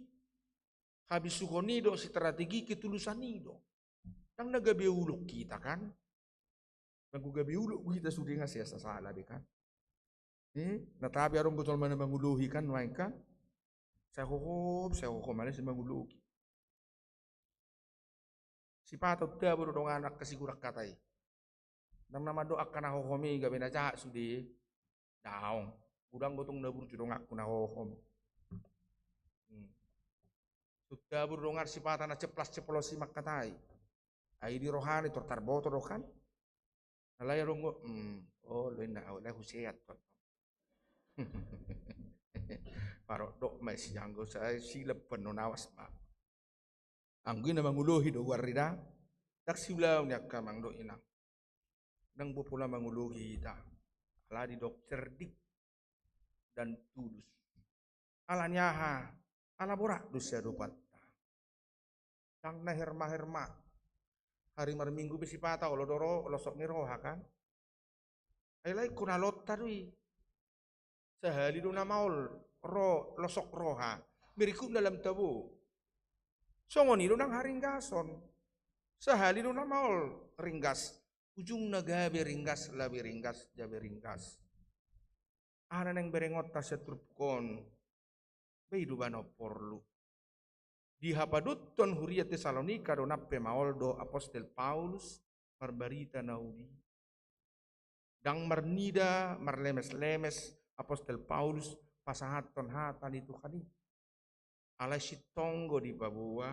habis sukonido strategi ketulusan nido. Yang nagabe uluk kita kan. Yang gabe uluk kita sudah ngasih asa salah be kan. Natabi arong betul mana manguluhi kan wain kan. Saya hohop mana si manguluhi. Si patot dia baru dong anak kasigurak katai. Nang nama doa kana hohomi gabe na jahat sudi. Daong. Udang gotong dabur judong aku na hohom. Sudah burdongar si patana ceplas ceplos si makatai. Ai di rohani tortar boto rokan. Nalaya rongo oh lenda awalnya huseat kot. Parok dok mai si anggo saya silap penonawas ma. Anggo na manguluhi do warida. Tak siulaw niya ka mangdo inang. Nang bupula manguluhi ita. Ala di dok cerdik dan tulus. Alanyaha, ala borak dosa dopat. Tang na herma. Hari minggu besi pata lo doro losok ni roha kan. Ailai kuna lotta dui. Sehali do na maul losok roha. Mirikum dalam tabu. Songon itu nang haringgason. Sehali do na maul ringgas. Ujung nagabe ringgas labi ringgas jabe ringgas. Ana nang berengot ta setrupkon Beidu bano porlu. Di hapadutton huria Tesalonika do nappe maoldo apostel Paulus marbarita naudi. Dang marnida marlemes-lemes apostel Paulus pasahaton hatan itu kani. Alai sitonggo di babua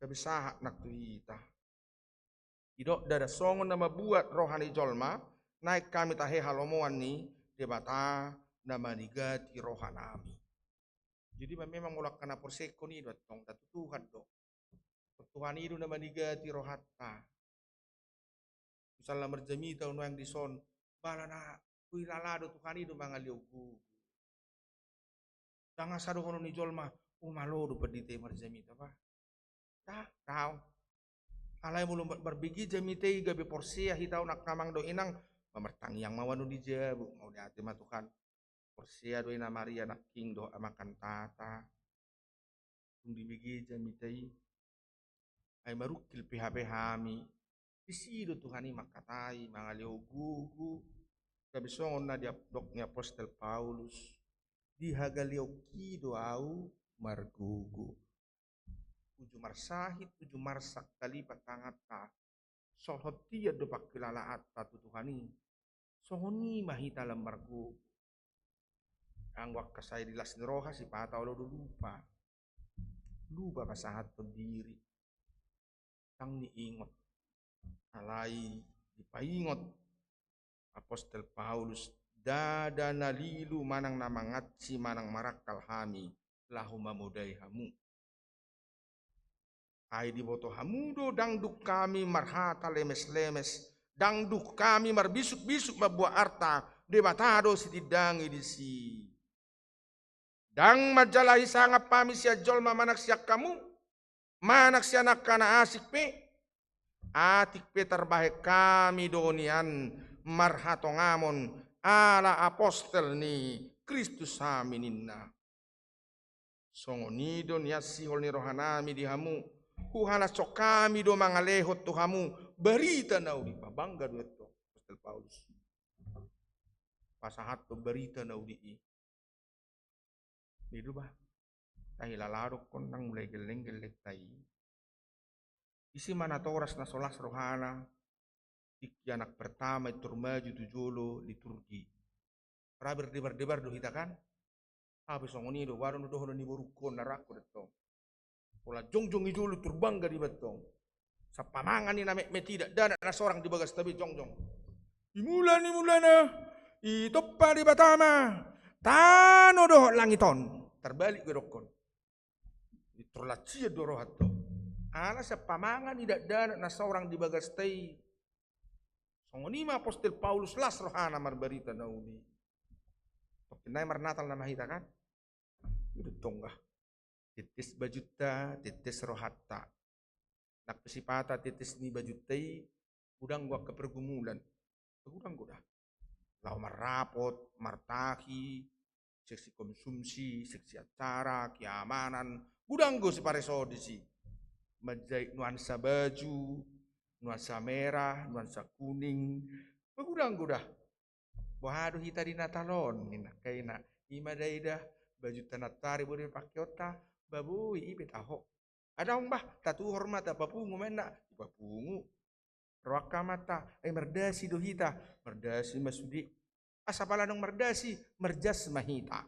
kabisahat nak tuita. Idok dada songon nama buat rohani jolma naik kami tahe halomoan ni debata nama digati rohanami. Jadi memang mulak kena perseko ni dotong tatu Tuhan do. Tuhan itu nama digati rohatta. Misalnya merjami tahun yang dison balana kuilalado Tuhan itu mangaliogu. Tanga sadu kono ni jolma umalo do pedite merjami apa? Tahu. Alai mulum berbigi jamite gabe porsia hitau nak kamang do inang mamertang yang mawanu dijabu mau diate ma Tuhan. Porsia do ina Maria nak king do amakan tata. Tung dibigi jamitei ay marukil PHP hami. Disido Tuhan ini makatai mangalio gugu. Kabisongon na dia doknya apostel Paulus. Dihagalio kido au margugu. Tujuh marsahit, tujuh marsak kali patangata. Sohotia do pakilalaat tatu Tuhani. Sohoni mahita lembargu. Angwak kasai dilas neroha si patau lo lupa. Lupa pasahat berdiri. Tang diingot. Alai dipaingot. Apostel Paulus. Dada nalilu manang namangat si manang marakal hami. Lahu mamudai hamu. Hai di boto hamudo dangduk kami marhata lemes-lemes. Dangduk kami marbisuk-bisuk mabuah arta. Debatado si didangi di si. Dang majalahi sangap pami siya jolma manak siya kamu. Manak siya nakana asik pe. Atik pe terbaik kami donian. Marhatongamon ala apostel ni Kristus amininna. Songonido niasihol ni rohanami dihamu. Kuhala sok kami do mangalehot Tuhamu berita naudi bangga duet to apostel Paulus. Pasahat to berita naudi i. Itu bah. Tahi lalarok kon nang mulai geleng-geleng tai. Isi mana toras na solas rohana. Iki anak pertama itu maju tujolo liturgi. Pra berdebar-debar do hita kan. Habis songoni do warung do hono ni borukon narakko detto. Pola jongjong ijulu terbangga di betong. Sapamangan ni namek tidak dana na seorang di bagas tapi jongjong. Imulana. Itoppa di batama. Tano doh langiton. Terbalik ke dokon. Itorlacia dorohat to. Ala sapamangan tidak dana na seorang di bagas tei. Songonima apostel Paulus las rohana marbarita naudi. Pokoknya marnatal nama hita kan. Itu tonggah. Titis bajuta, titis rohatta. Nak pesipata titis ni bajutai, udang gua ke pergumulan. Udang gua dah. Lau marapot, martahi, seksi konsumsi, seksi acara, keamanan. Udang gua si pareso disi. Majai nuansa baju, nuansa merah, nuansa kuning. Udang gua dah. Waduh hita di Natalon, nina kaina ima daidah baju tanatari boleh pakai otak. Babu ibe taho. Ada mbah tatu hormat apa pungu mena bapungu. Roaka mata merdasi dohita merdasi masudi. Asapala nang merdasi merjas mahita.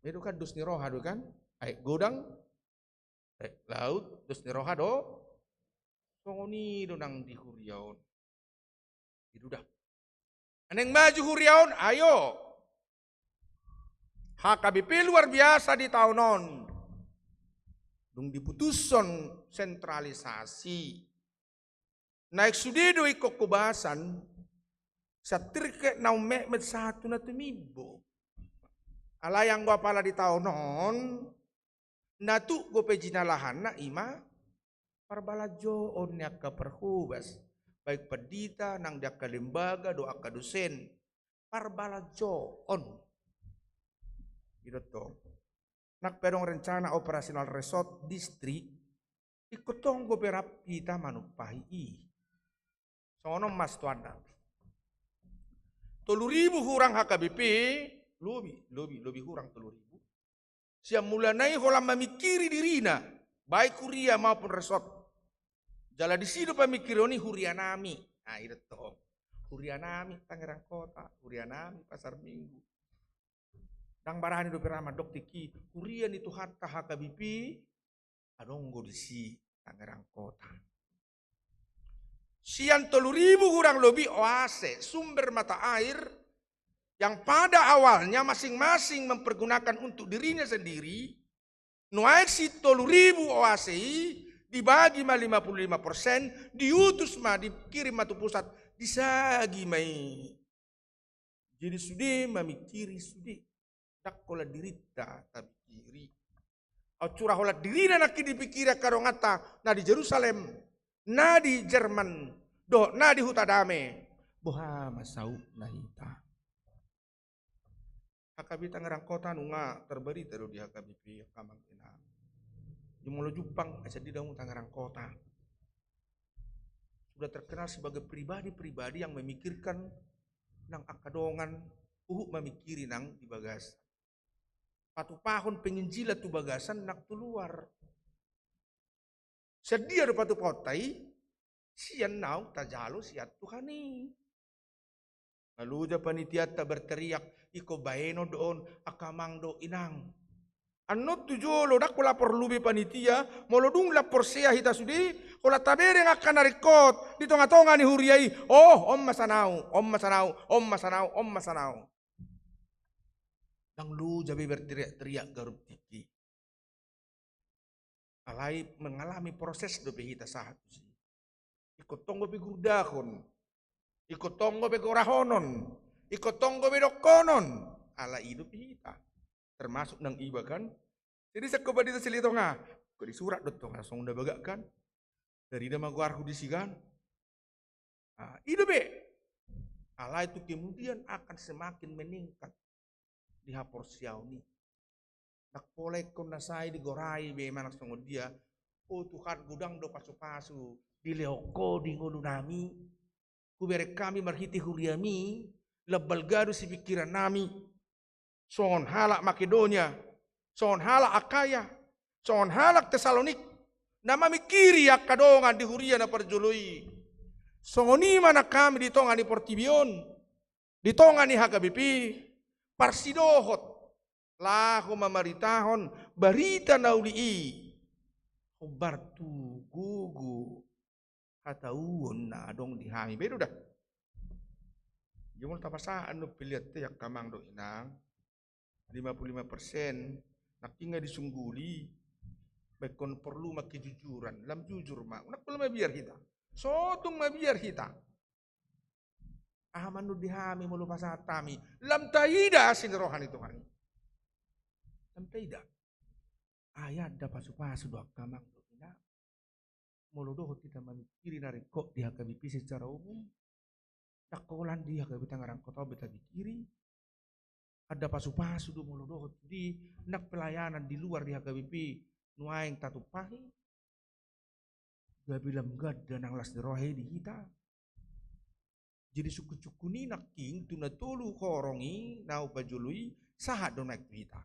Itu kan dus ni roha do kan? Ai godang laut dus ni roha do. Songoni do nang di huriaon. Itu dah. Aneng maju huriaon ayo. HKBP luar biasa di tahunon. Dung diputuson sentralisasi. Naik sudido ikut kubasan. Satirke nau mekmet satu na tumibo. Alayang gua pala di tahunon. Natu go pejinalahan na ima. Parbalajo on niya ka perhubas. Baik pedita nang dia ka lembaga doa ka dosen. Parbalajo on. Itu nak perong rencana operasional resort distrik ikut tonggo perap kita manupahi sono mas tuana 3.000 hurang HKBP lebih hurang 3.000 Siang mulanai hola memikiri dirina, baik kuria maupun resort. Jala di situ pemikironi hurianami. Nah itu toh. Hurianami Tangerang Kota, hurianami Pasar Minggu. Dang barani do perama dok tiki, hurian itu hatta HKBP, adonggo di si Tangerang Kota. Sian 3.000 kurang lebih oase, sumber mata air yang pada awalnya masing-masing mempergunakan untuk dirinya sendiri, nuaik si 3.000 oase dibagi ma 55%, diutus ma dikirim matu pusat, disagi mai. Jadi sudah memikiri sudah, tak kola dirita tapi kiri. Au curah hola dirina nak dipikira karongata na di Jerusalem, na di Jerman, na di Hutadame, boha masau nahita. HKBP Tangerang Kota nunga terberi terus di HKBP Kamang Pinang. Di Molo Jupang asa di daun Tangerang Kota. Sudah terkenal sebagai pribadi-pribadi yang memikirkan nang akadongan, memikiri nang di bagasan. Patu pahun penginjilat tu bagasan nak tu luar. Sedia do patu potai, sian nau tajalo siat Tuhani. Lalu ja panitia ta berteriak, iko baeno doon akamang do inang. Anot tu jolo dak lapor lubi panitia, molodung lapor sea hita sudi, kola tabere akan narikot di tonga-tonga ni huriai. Oh, om masanau, om masanau, om masanau, om masanau. Dang lu jabe berteriak-teriak garuk tiki. Alai mengalami proses do hita sahat sih. Ikut tonggo pe gurdakon. Ikut tonggo be korahonon, ikut tonggo be dokonon, ala hidup kita, termasuk nang iba kan. Jadi sekoba di selitonga, kok di surat dot tonga song udah bagak kan, dari nama guarku disigan. Hidup be, ala itu kemudian akan semakin meningkat di hapor siauni. Nak polek kon nasai digorai be manak song dia, oh Tuhan gudang do pasu-pasu, di leoko di ngolunami. Kubere kami marhiti huriami, lebal garu si pikiran nami. Songon halak Makedonia, songon halak Akaya, songon halak Tesalonik. Nama mikiri akadongan di huria na perjului. Songoni mana kami di tonga ni Portibion, di tonga ni HKBP, parsidohot. Lahu mamaritahon, barita naulii. Hubartu gugu. Katauon na dong dihami bedo dah. Jumul tapasaan no pilihat yang kamang do inang 55% nakinga disungguli bekon perlu maki jujuran lam jujur mak nak perlu biar kita sotung biar kita aman no dihami mulu pasatami lam taida sin rohani Tuhan lam taida ayat dapat pasu do kamang do inang molodoh kita memikiri narikok di HKBP secara umum. Takolan di HKBP Tangerang Kota beta pikiri. Ada pasu-pasu do molodoh di nak pelayanan di luar di HKBP nuaing tatupahi. Gabilam gad dan anglas derohe di kita. Jadi suku-suku ni nak king tuna tolu korongi nau pajului sahat do naik kita.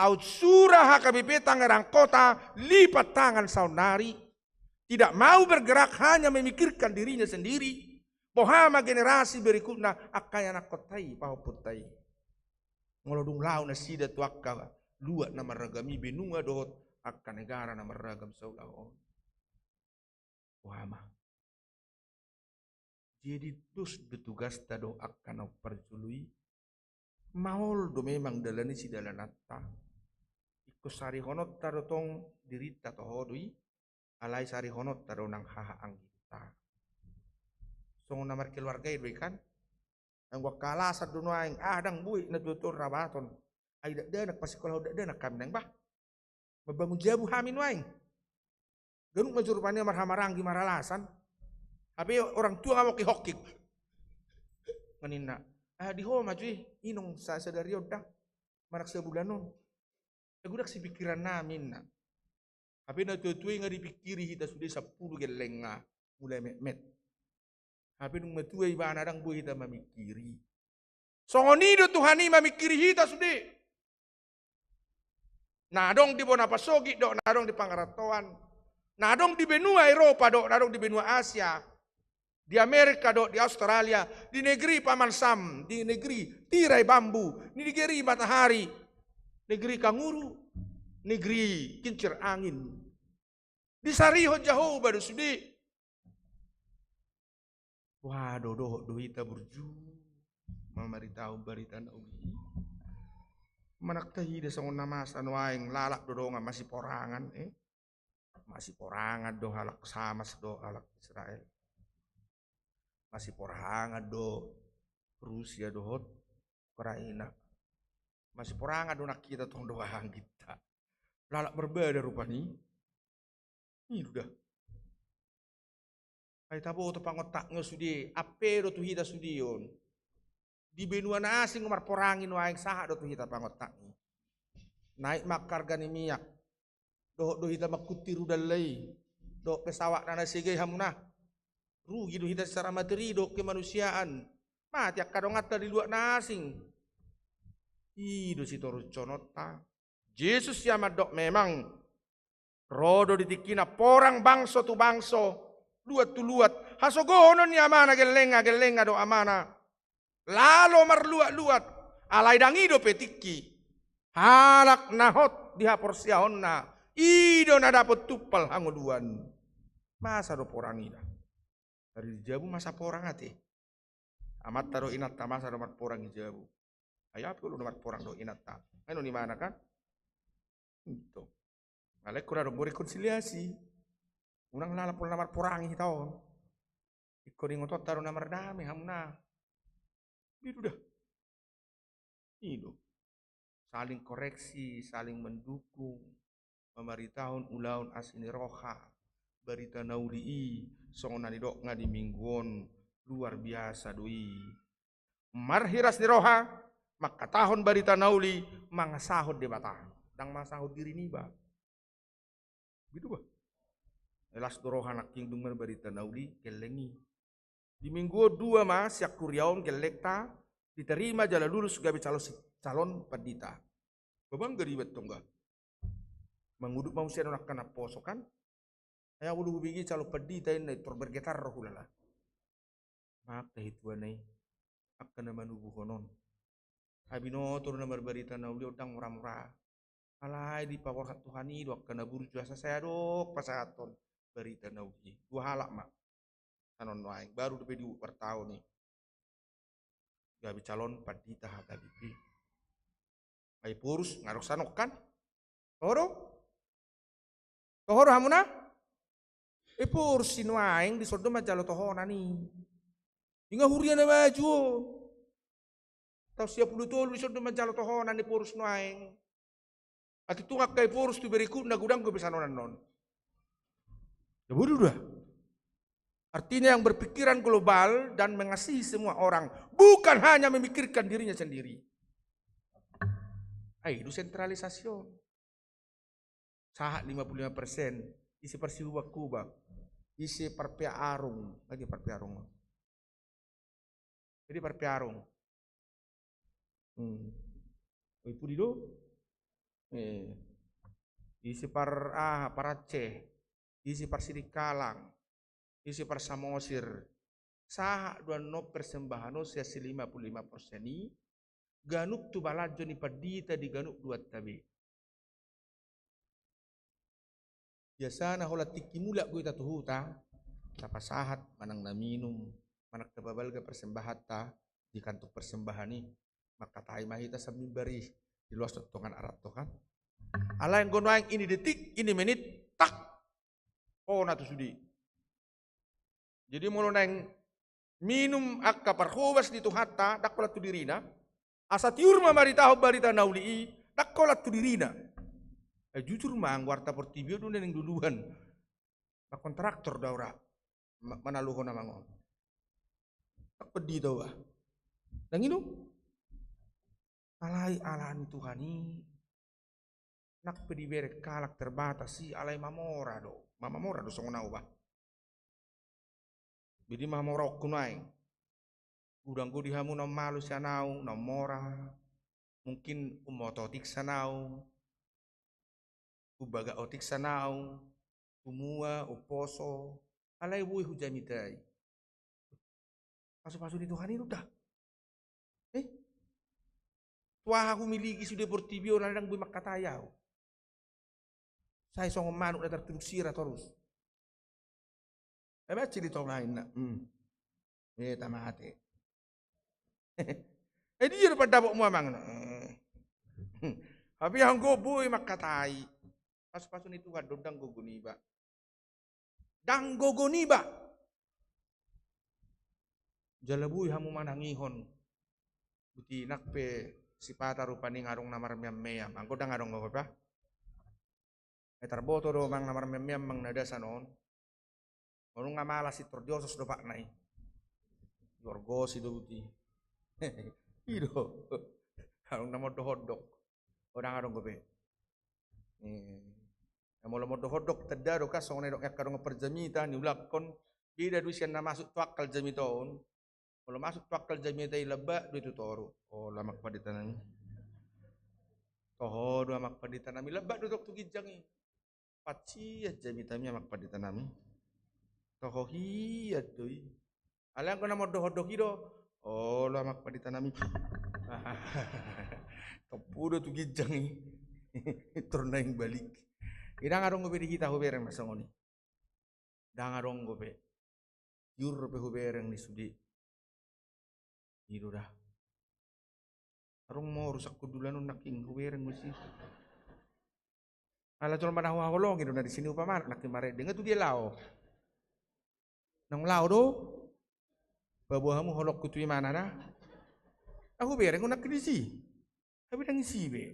Out surah HKBP Tangerang Kota lipat tangan saunari. Tidak mau bergerak hanya memikirkan dirinya sendiri. Bohama generasi berikutnya akaya nak kotai pau putai. Ngolodung lau na sida tuakka luat nama ragami benunga dohot akan negara nama ragam saudao. Bohama. Jadi terus bertugas tado akan perjului. Maul do memang dalani si dalanata. Ikut sari honot tado tong dirita tohodui. Alai sari honot taro nang haha anggita. Song namar keluarga itu kan. Ang wakala sa duno ang adang bui na tutur rabaton. Ay dakdanak pasikolah dakdanak kami nang bah. Mabangun jabu hamin waing. Ganun majurupanya marhamaranggi maralasan. Tapi orang tua mau kihokik. Manina. Di ho majuy inong sa sadariod dah. Marak sebulanon. Agudak si pikiran namin na. Tapi na tutuwi nga dipikiri kita sudah 10 geleng nga mulai met. Tapi nung matuwi ba nadang buhay kita mamikiri. Songonido Tuhani mamikiri kita sudah. Nadong di Bonapasogi dok, nadong di Pangaratoan. Nadong di benua Eropa dok, nadong di benua Asia. Di Amerika dok, di Australia, di negeri Paman Sam, di negeri tirai bambu, di negeri matahari, negeri kanguru, negeri kincir angin. Di Sariho jauh baru sudi. Waduh doh ita burju. Memeritahu berita nauli. Manak tahi de sangon namas anu aing lalak dodongan masih porangan masih porangan do halak samas do halak Israel. Masih porangan do Rusia do hot Ukraina. Masih porangan do nak kita tong doang kita. Lalak berbeda rupanya. Ini udah. Ay tabo to pangotak nga sudi, ape do tu hita sudion. Di benua na asing umar porangin waing saha do tu hita pangotak ni. Naik makar gani minyak. Do hita makuti rudalay. Do pesawat na nasigay hamuna. Rugi do hita secara materi do kemanusiaan. Mati akadong ata di luar na asing. Ido si torus conota. Yesus ya madok memang rodo ditikina porang bangso tu bangso. Luat tu luat. Hasogonon ni amana gelenga do amana. Lalo marluat-luat. Alay dangido petiki. Halak nahot dihapor siahon na. Ido na dapat tupal hanguduan. Masa do porang ida. Dari jabu masa porang ate. Amat taro inat ta masa do mat porang jabu. Ayap ko nomor porang do inat ta. Ano ni mana kan? Itu. Alek ko na do rekonsiliasi. Unang lalapol namar porang hitaon. Iko ning otot taro namar dami hamna. Itu dah. Itu. Saling koreksi, saling mendukung. Memeritahun ulaun asini roha. Berita nauli songonani dok ngadi mingguon. Luar biasa doi. Marhiras ni roha. Maka tahun berita nauli. Mangasahod di batah. Dang masahod diri niba. Gitu bah. Elas dorohan nak kingdung berita nauli kelengi. Di minggu 2 mas yak kuryaon gelekta diterima jala lulus gabi calon padita. Babang geribet tongga. Menguduk mau sian nak kena posokan. Ayah ulu bigi calon padita ini bergetar rohulala. Mak teh itu anai. Akan nama nubuh konon. Abino turun nama berita nauli udang murah-murah. Alai di pawar Tuhan ini dok kena buru jasa saya dok pasaton. Berita nauli 2 halak mak anon waing baru lebih di tahun nih gabi calon padita gabi ai purus ngarok sanok kan tohoro hamuna purus sin waing di sodo majalo tohona nih inga hurian na maju tau siap ulu tolu di sodo majalo tohona nih purus waing ati tungak kay purus tu berikut na gudang ko bisa non udah. Artinya yang berpikiran global dan mengasihi semua orang. Bukan hanya memikirkan dirinya sendiri. Itu sentralisasi. Sahat 55%. Isi persiubak kubak. Isi parpia arung. Lagi parpia arung. Jadi parpia arung. Ipu di do. Isi par Aceh. Isi par Sidikalang, isi par Samosir, sah 2 persembahan sia 55% ni, ganuk tu balajo ni padita di ganuk 2 tabi. Biasa na hola tiki mulak gue tatuhuta, tapasahat manang na minum, manak tababal ga persembahan ta, di kantuk persembahan ni, maka tayo mahita sa mimbari, di luas tongan arat to kan. Ala yang gonwaing ini detik, ini menit, tak. Oh natu sudi. Jadi mulu neng minum akka parhubas di tuhata dakolat tu dirina. Asa tiur mamaritahu barita nauli dakolat tu dirina. Jujur mang warta portibio tu neng duluan. Pak kontraktor daura manaluho na mangon. Tak pedi dawa. Nang inu alai alan Tuhani. Nak pedi berek kalak terbatas si alai mamora do. Mamamora do songonau ba. Bidi mamora kunai. Gudang gudi hamu na malu sanau na mora. Mungkin umototik sanau. ubaga otik sanau, umua, uposo, alay buhay hujamitai. Pasu-pasu di Tuhan itu dah. Tuah aku miliki sudah portibio nadang buhay makatayaw. Saya song manuk na tertusira terus. Baca di lain na. Tamate. Dia dapat dapat mo amang. Tapi ang goboy makatay. Pas-paso ni Tuhan dang gogoniba. Dang gogoniba. Jalabuy hamu manangihon. Buti nakpe si pata rupani ngarong namar miyam-miyam. Ang kodang ngarong ko pa? Tarboto do mang namar miyam-miyam mang nadasan on. Orang nga malas si Tordiosos do pak nai. Yorgos do buti. Ido. Harong namo do hodok. Orang arong gobe. Namo lamo do hodok tedaro ka song nedok yak karong perjamita ni ulakon bida duisian na masuk tuakal jamitaon. Kalau masuk tuakal jamita ilaba du itu toro. Oh lamak paditanami. Toho do amak paditanami leba du tok tugijangi. Paci jamitami amak paditanami. Toho hiya doi. Alang ko na mo do hodok ido. Oh lamak paditanami. Kapudo tugijangi. Turna yang balik. Idang arong gobe di kita hubereng masangoni. Dang arong gobe. Yur pe hubereng di sudi. Ido dah. Arong mo rusak kudulan naking hubereng mesti. Ala cuma mana holong ido na di sini upamar naking mare. Dengar tu dia lao. Nang lao do. Babuhamu holok kutui mana dah. Aku bereng nak kisi. Tapi nang isi be.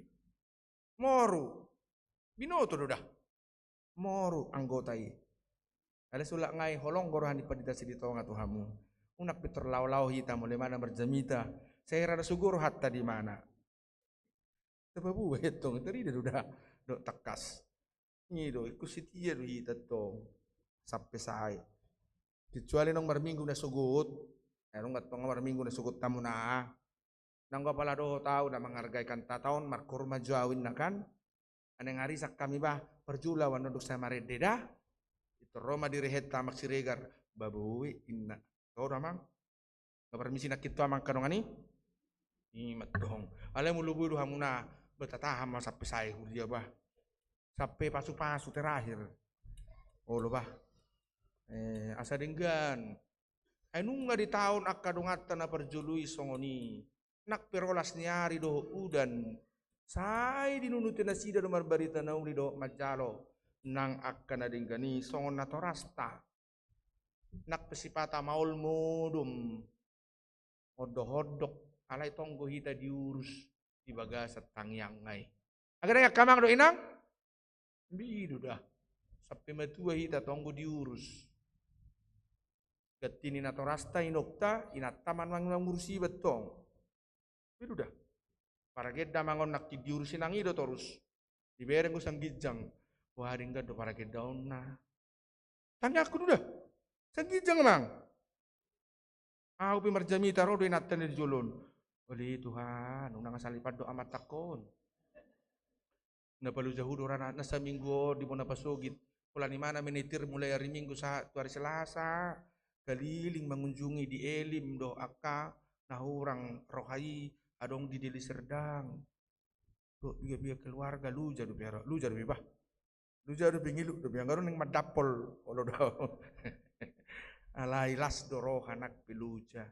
Moru. Binoto do dah. Moru anggotai. Ada sulak ngai holong gorohan ipadita sidi tonga tuhamu. Unak pitor lau-lau hita mulai mana berjamita. Saya rada sugur hatta di mana. Tebabu hetong tadi dah udah dok tekas. Ini do ikut setia do hita tong sampai saya. Kecuali nong berminggu na sugut. Nong ngatong berminggu na sugut tamu na. Nang pala do tahu na menghargai kan tahun markurma jawin na kan. Aneng hari sak kami bah perjula wanodok sama rededa. Itu Roma direhet tamak siregar babuwi inna. Kau ramang. Permisi nak kita amang kanongani. Ini matong. Ale mulubu do hamuna betataham sampai saya dia bah. Sampai pasu-pasu terakhir. Oh lo bah. Asa denggan. Nunga di tahun akadongatan na perjului songoni. Nak perolas niari do udan. Sai dinunutin na sida do marbarita na uli do majalo. Nang akan na denggani songon na torasta. Nak pesipata maul modum. Hodok-hodok. Alay tonggo hita diurus. Di bagasat tangyang ngay. Agar ya kamang do inang? Bidu dah. Sampai matua hita tonggo diurus. Gatini na torasta inokta. Inataman mang ngurusi betong. Bidu dah. Para gedda mangon nak diurusin ang ido terus. Dibereng ko sang gijang. Wah ringga do para gedda na. Tanya aku dah. Sang gijang mang. Aku pimarjamita ro do inatan di julun. Oli Tuhan, unang salipad do amat takon. Napalu jauh do rana na sa minggu di mo napasugit. Pula ni mana menitir mulai hari Minggu sa hari Selasa. Kaliling mengunjungi di Elim do aka nahurang rohai adong di Deli Serdang. Tuh biar keluarga lu jadi biar lu jadi bah. Lu jadi bingilu do biar neng madapol olo do. Alailas do rohanak piluja.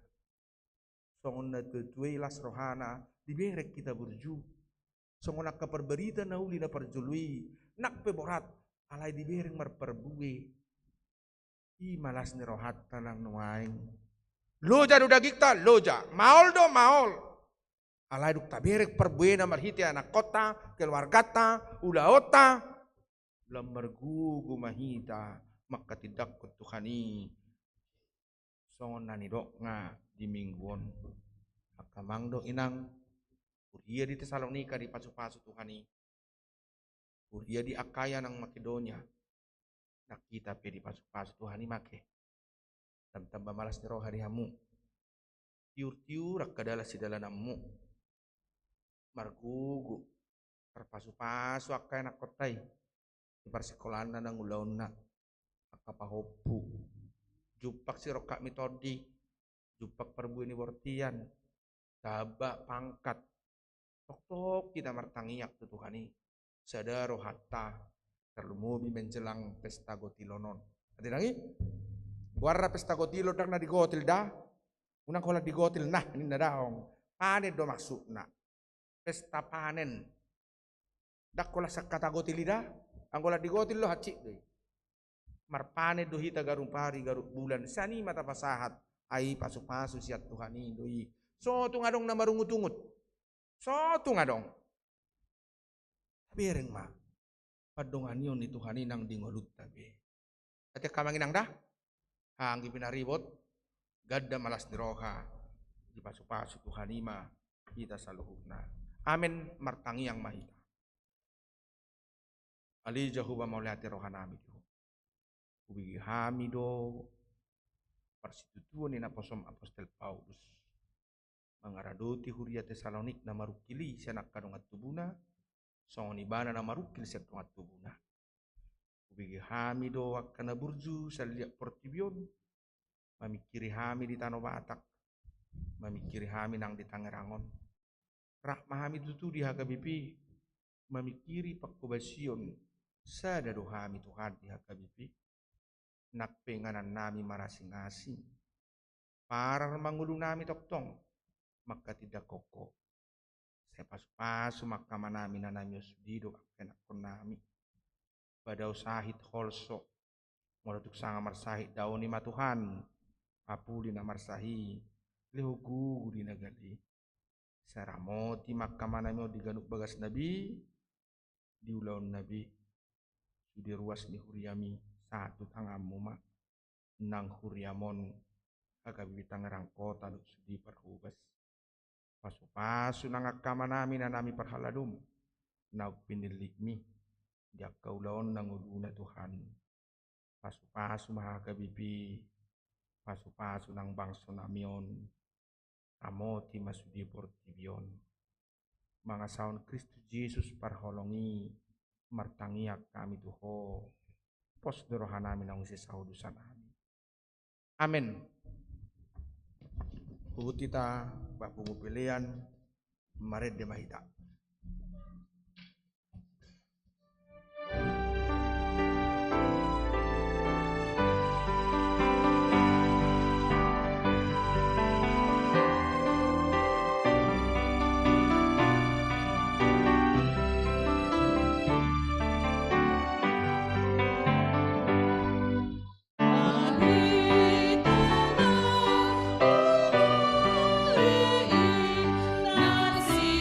Songon na tutuai las rohana diberek kita berju. Songon nak kaperberita na uli na perjului. Nak peborat alai diberek marperbue. I malas ni rohat tanang nuaing. Loja do dagikta loja. Maol do maol. Alai duk taberek perbue na marhiti anak kota, keluargata, ulaota. Lam mergugu mahita makatidak ko Tuhani. Songon nani dok nga di mingguon. Akamang do inang. Uria di Tesalonika di pasu-pasu Tuhani. Uria di Akaya ng Makedonia. Nakita pe di pasu-pasu Tuhani make. Tambah malas ni roh hari hamu. Tiur-tiur akadala si dalanamu. Margugu. Terpasu-pasu akaya nak kotai. Parsekolahan na nang ulaw na akapahopu jupak si rokak mitodi jupak perbuini wortian taba pangkat tok kita martangiyak tutuhani sadaro hatta terlumubi menjelang pesta gotilonon ati lagi warra pesta gotilo dak na digotil dah unang kola digotil nah ini nadaong panen do maksudna pesta panen dak kola sakata gotilida anggola digotil lo hacik deh marpane do hita garung pari garuk bulan sani mata pasahat ai pasu siat tuhani doi so tu ngadong na marungut-ungut so tu ngadong bereng ma padongan yon ni tuhani nang dingolut tabe ate kamangin nang dah hanggi pinaribot gadda malas diroha di pasu tuhani ma kita saluhukna amen martangi yang mahita ali jahuba maulati rohanami tu ubigi hamido persitutuan ni naposom apostol Paulus mangaradoti huria Tesalonik na marukili sianak kadongat tubuna songoni bana na marukil siat dongat tubuna ubigi hamido wakana burju saliak portibion mamikiri hami di Tanah Batak mamikiri hami nang di Tangerangon rak mahami tutu di HKBP mamikiri pakkubasion sada dohami Tuhan di HKBP nak penganan nami marasing-asing para mangulung nami toktong maka tidak koko saya pasu maka manami nanami sudido kenak nami pada usahit holso molatuk sanga marsahit dauni matuhan apuli na marsahi lehugu di nagali saramoti maka manami diganuk bagas nabi diulaun nabi di ruas ni huriami satu tangamu mak nang huriamon agabi Tangerang kota duk sudi perhubas pasu nang akama nami nanami perhaladum nag pinilikmi diak kaulaon nang uduna Tuhan pasu mahagabibi pasu nang bangso namion amoti masudi portibion mga saon Kristus Yesus parholongi martangiak kami tuho pos dorohanami nang isi saudusan amin amin hubutita bapungu pilihan mared de mahita Narsi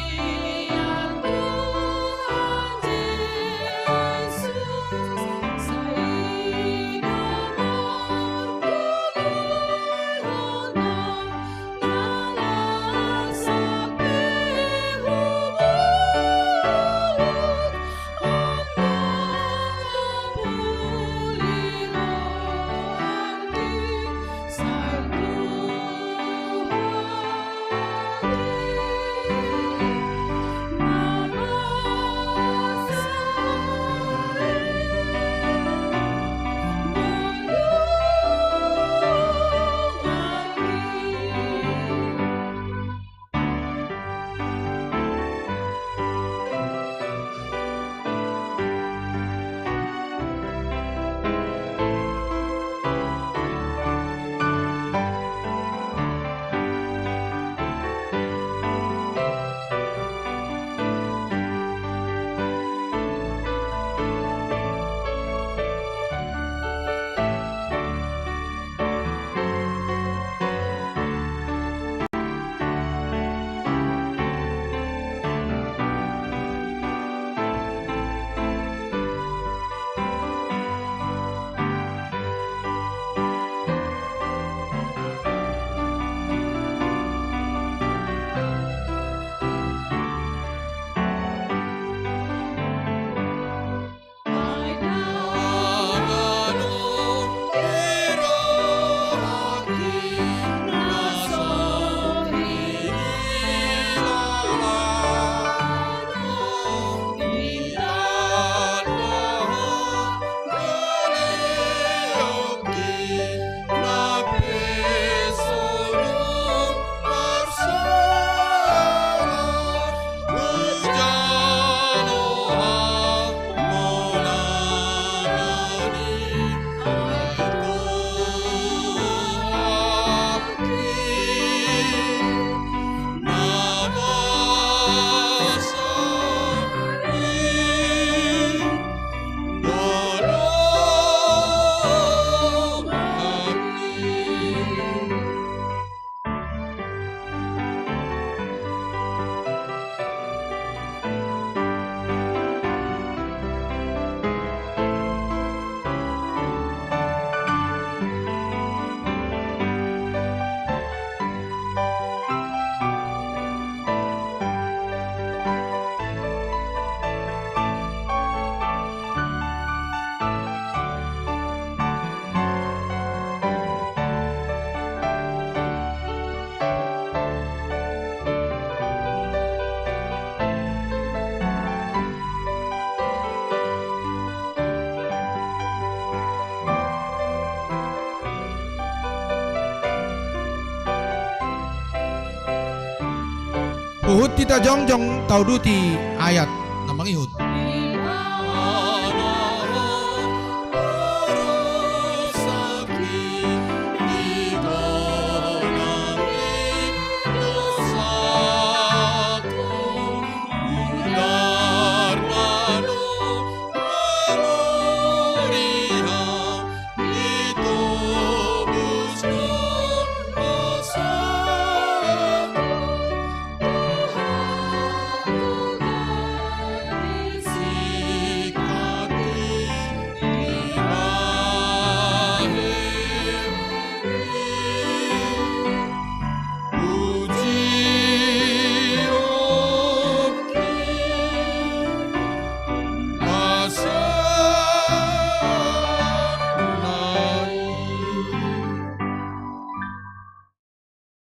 Uhud tita jongjong tau duti ayat namang ihut.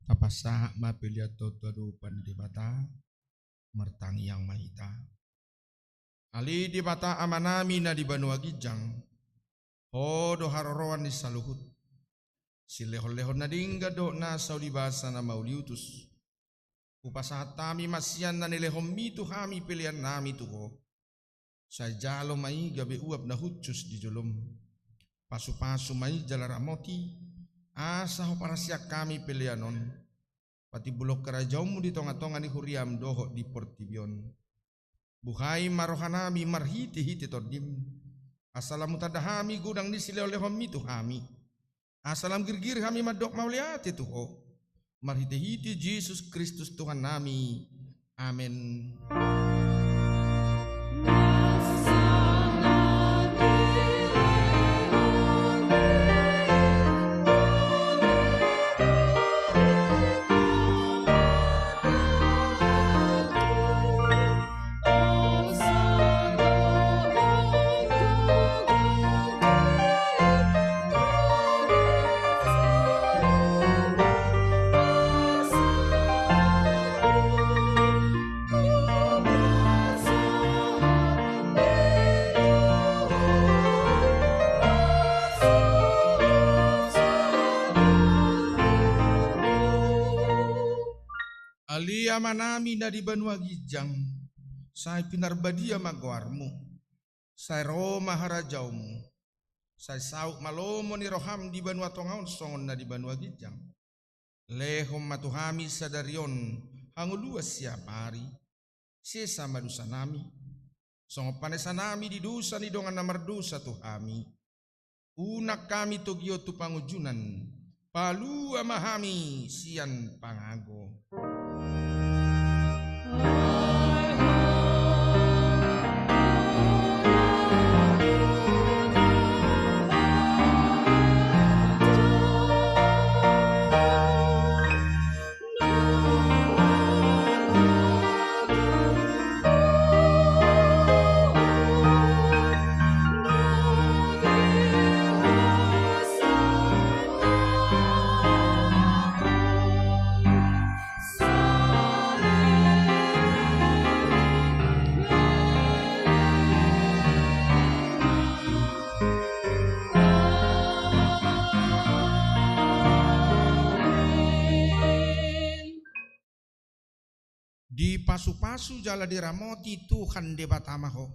Tapasa mapiliato tuadu pandibata mertang yang mahita. Ali di bata amanami na di Banua Gijang. Hodo harorowan di saluhut. Silehon-lehon na dingga do na saudibasa na mauliutus. Upasatami masyan na nilehom mitu hami pilihan nami tuho. Sa jalo mai gabi uap na hutsus di jolom. Pasu-pasu mai jalaramoti. Asa ho para siak kami pilihanon. Pati bulok kerajaumu di tonga-tonga ni huriam doho di portibion. Buhai marohanami marhiti-hiti tordim. Asalamu tadahami gudang di sileo-lehom mitu hami. Asalam girgir kami madok mauliati tuho. Marhiti-hiti Yesus Kristus Tuhan nami. Amin. Alia manami na di Banua Gijang, say pinarbadia magwarmu, say Roma harajaumu, say sauk malomo ni roham di Banua Tongaon songon na di Banua Gijang. Lehom matuhami sadarion hanguluas siap hari, sesa madusa nami, songo panesa nami di dusa ni dongan namardusa tuhami. Unak kami togyo tu pangujunan, palu amahami sian pangago. Di pasu-pasu jala diramoti Tuhan debatamaho.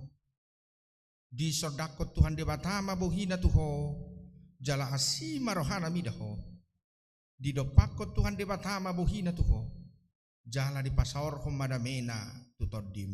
Di sodakot Tuhan debatama bohina tuho. Jala asima rohana midaho. Di dopakot Tuhan debatama bohina tuho. Jala di pasaor homadamena tutodim.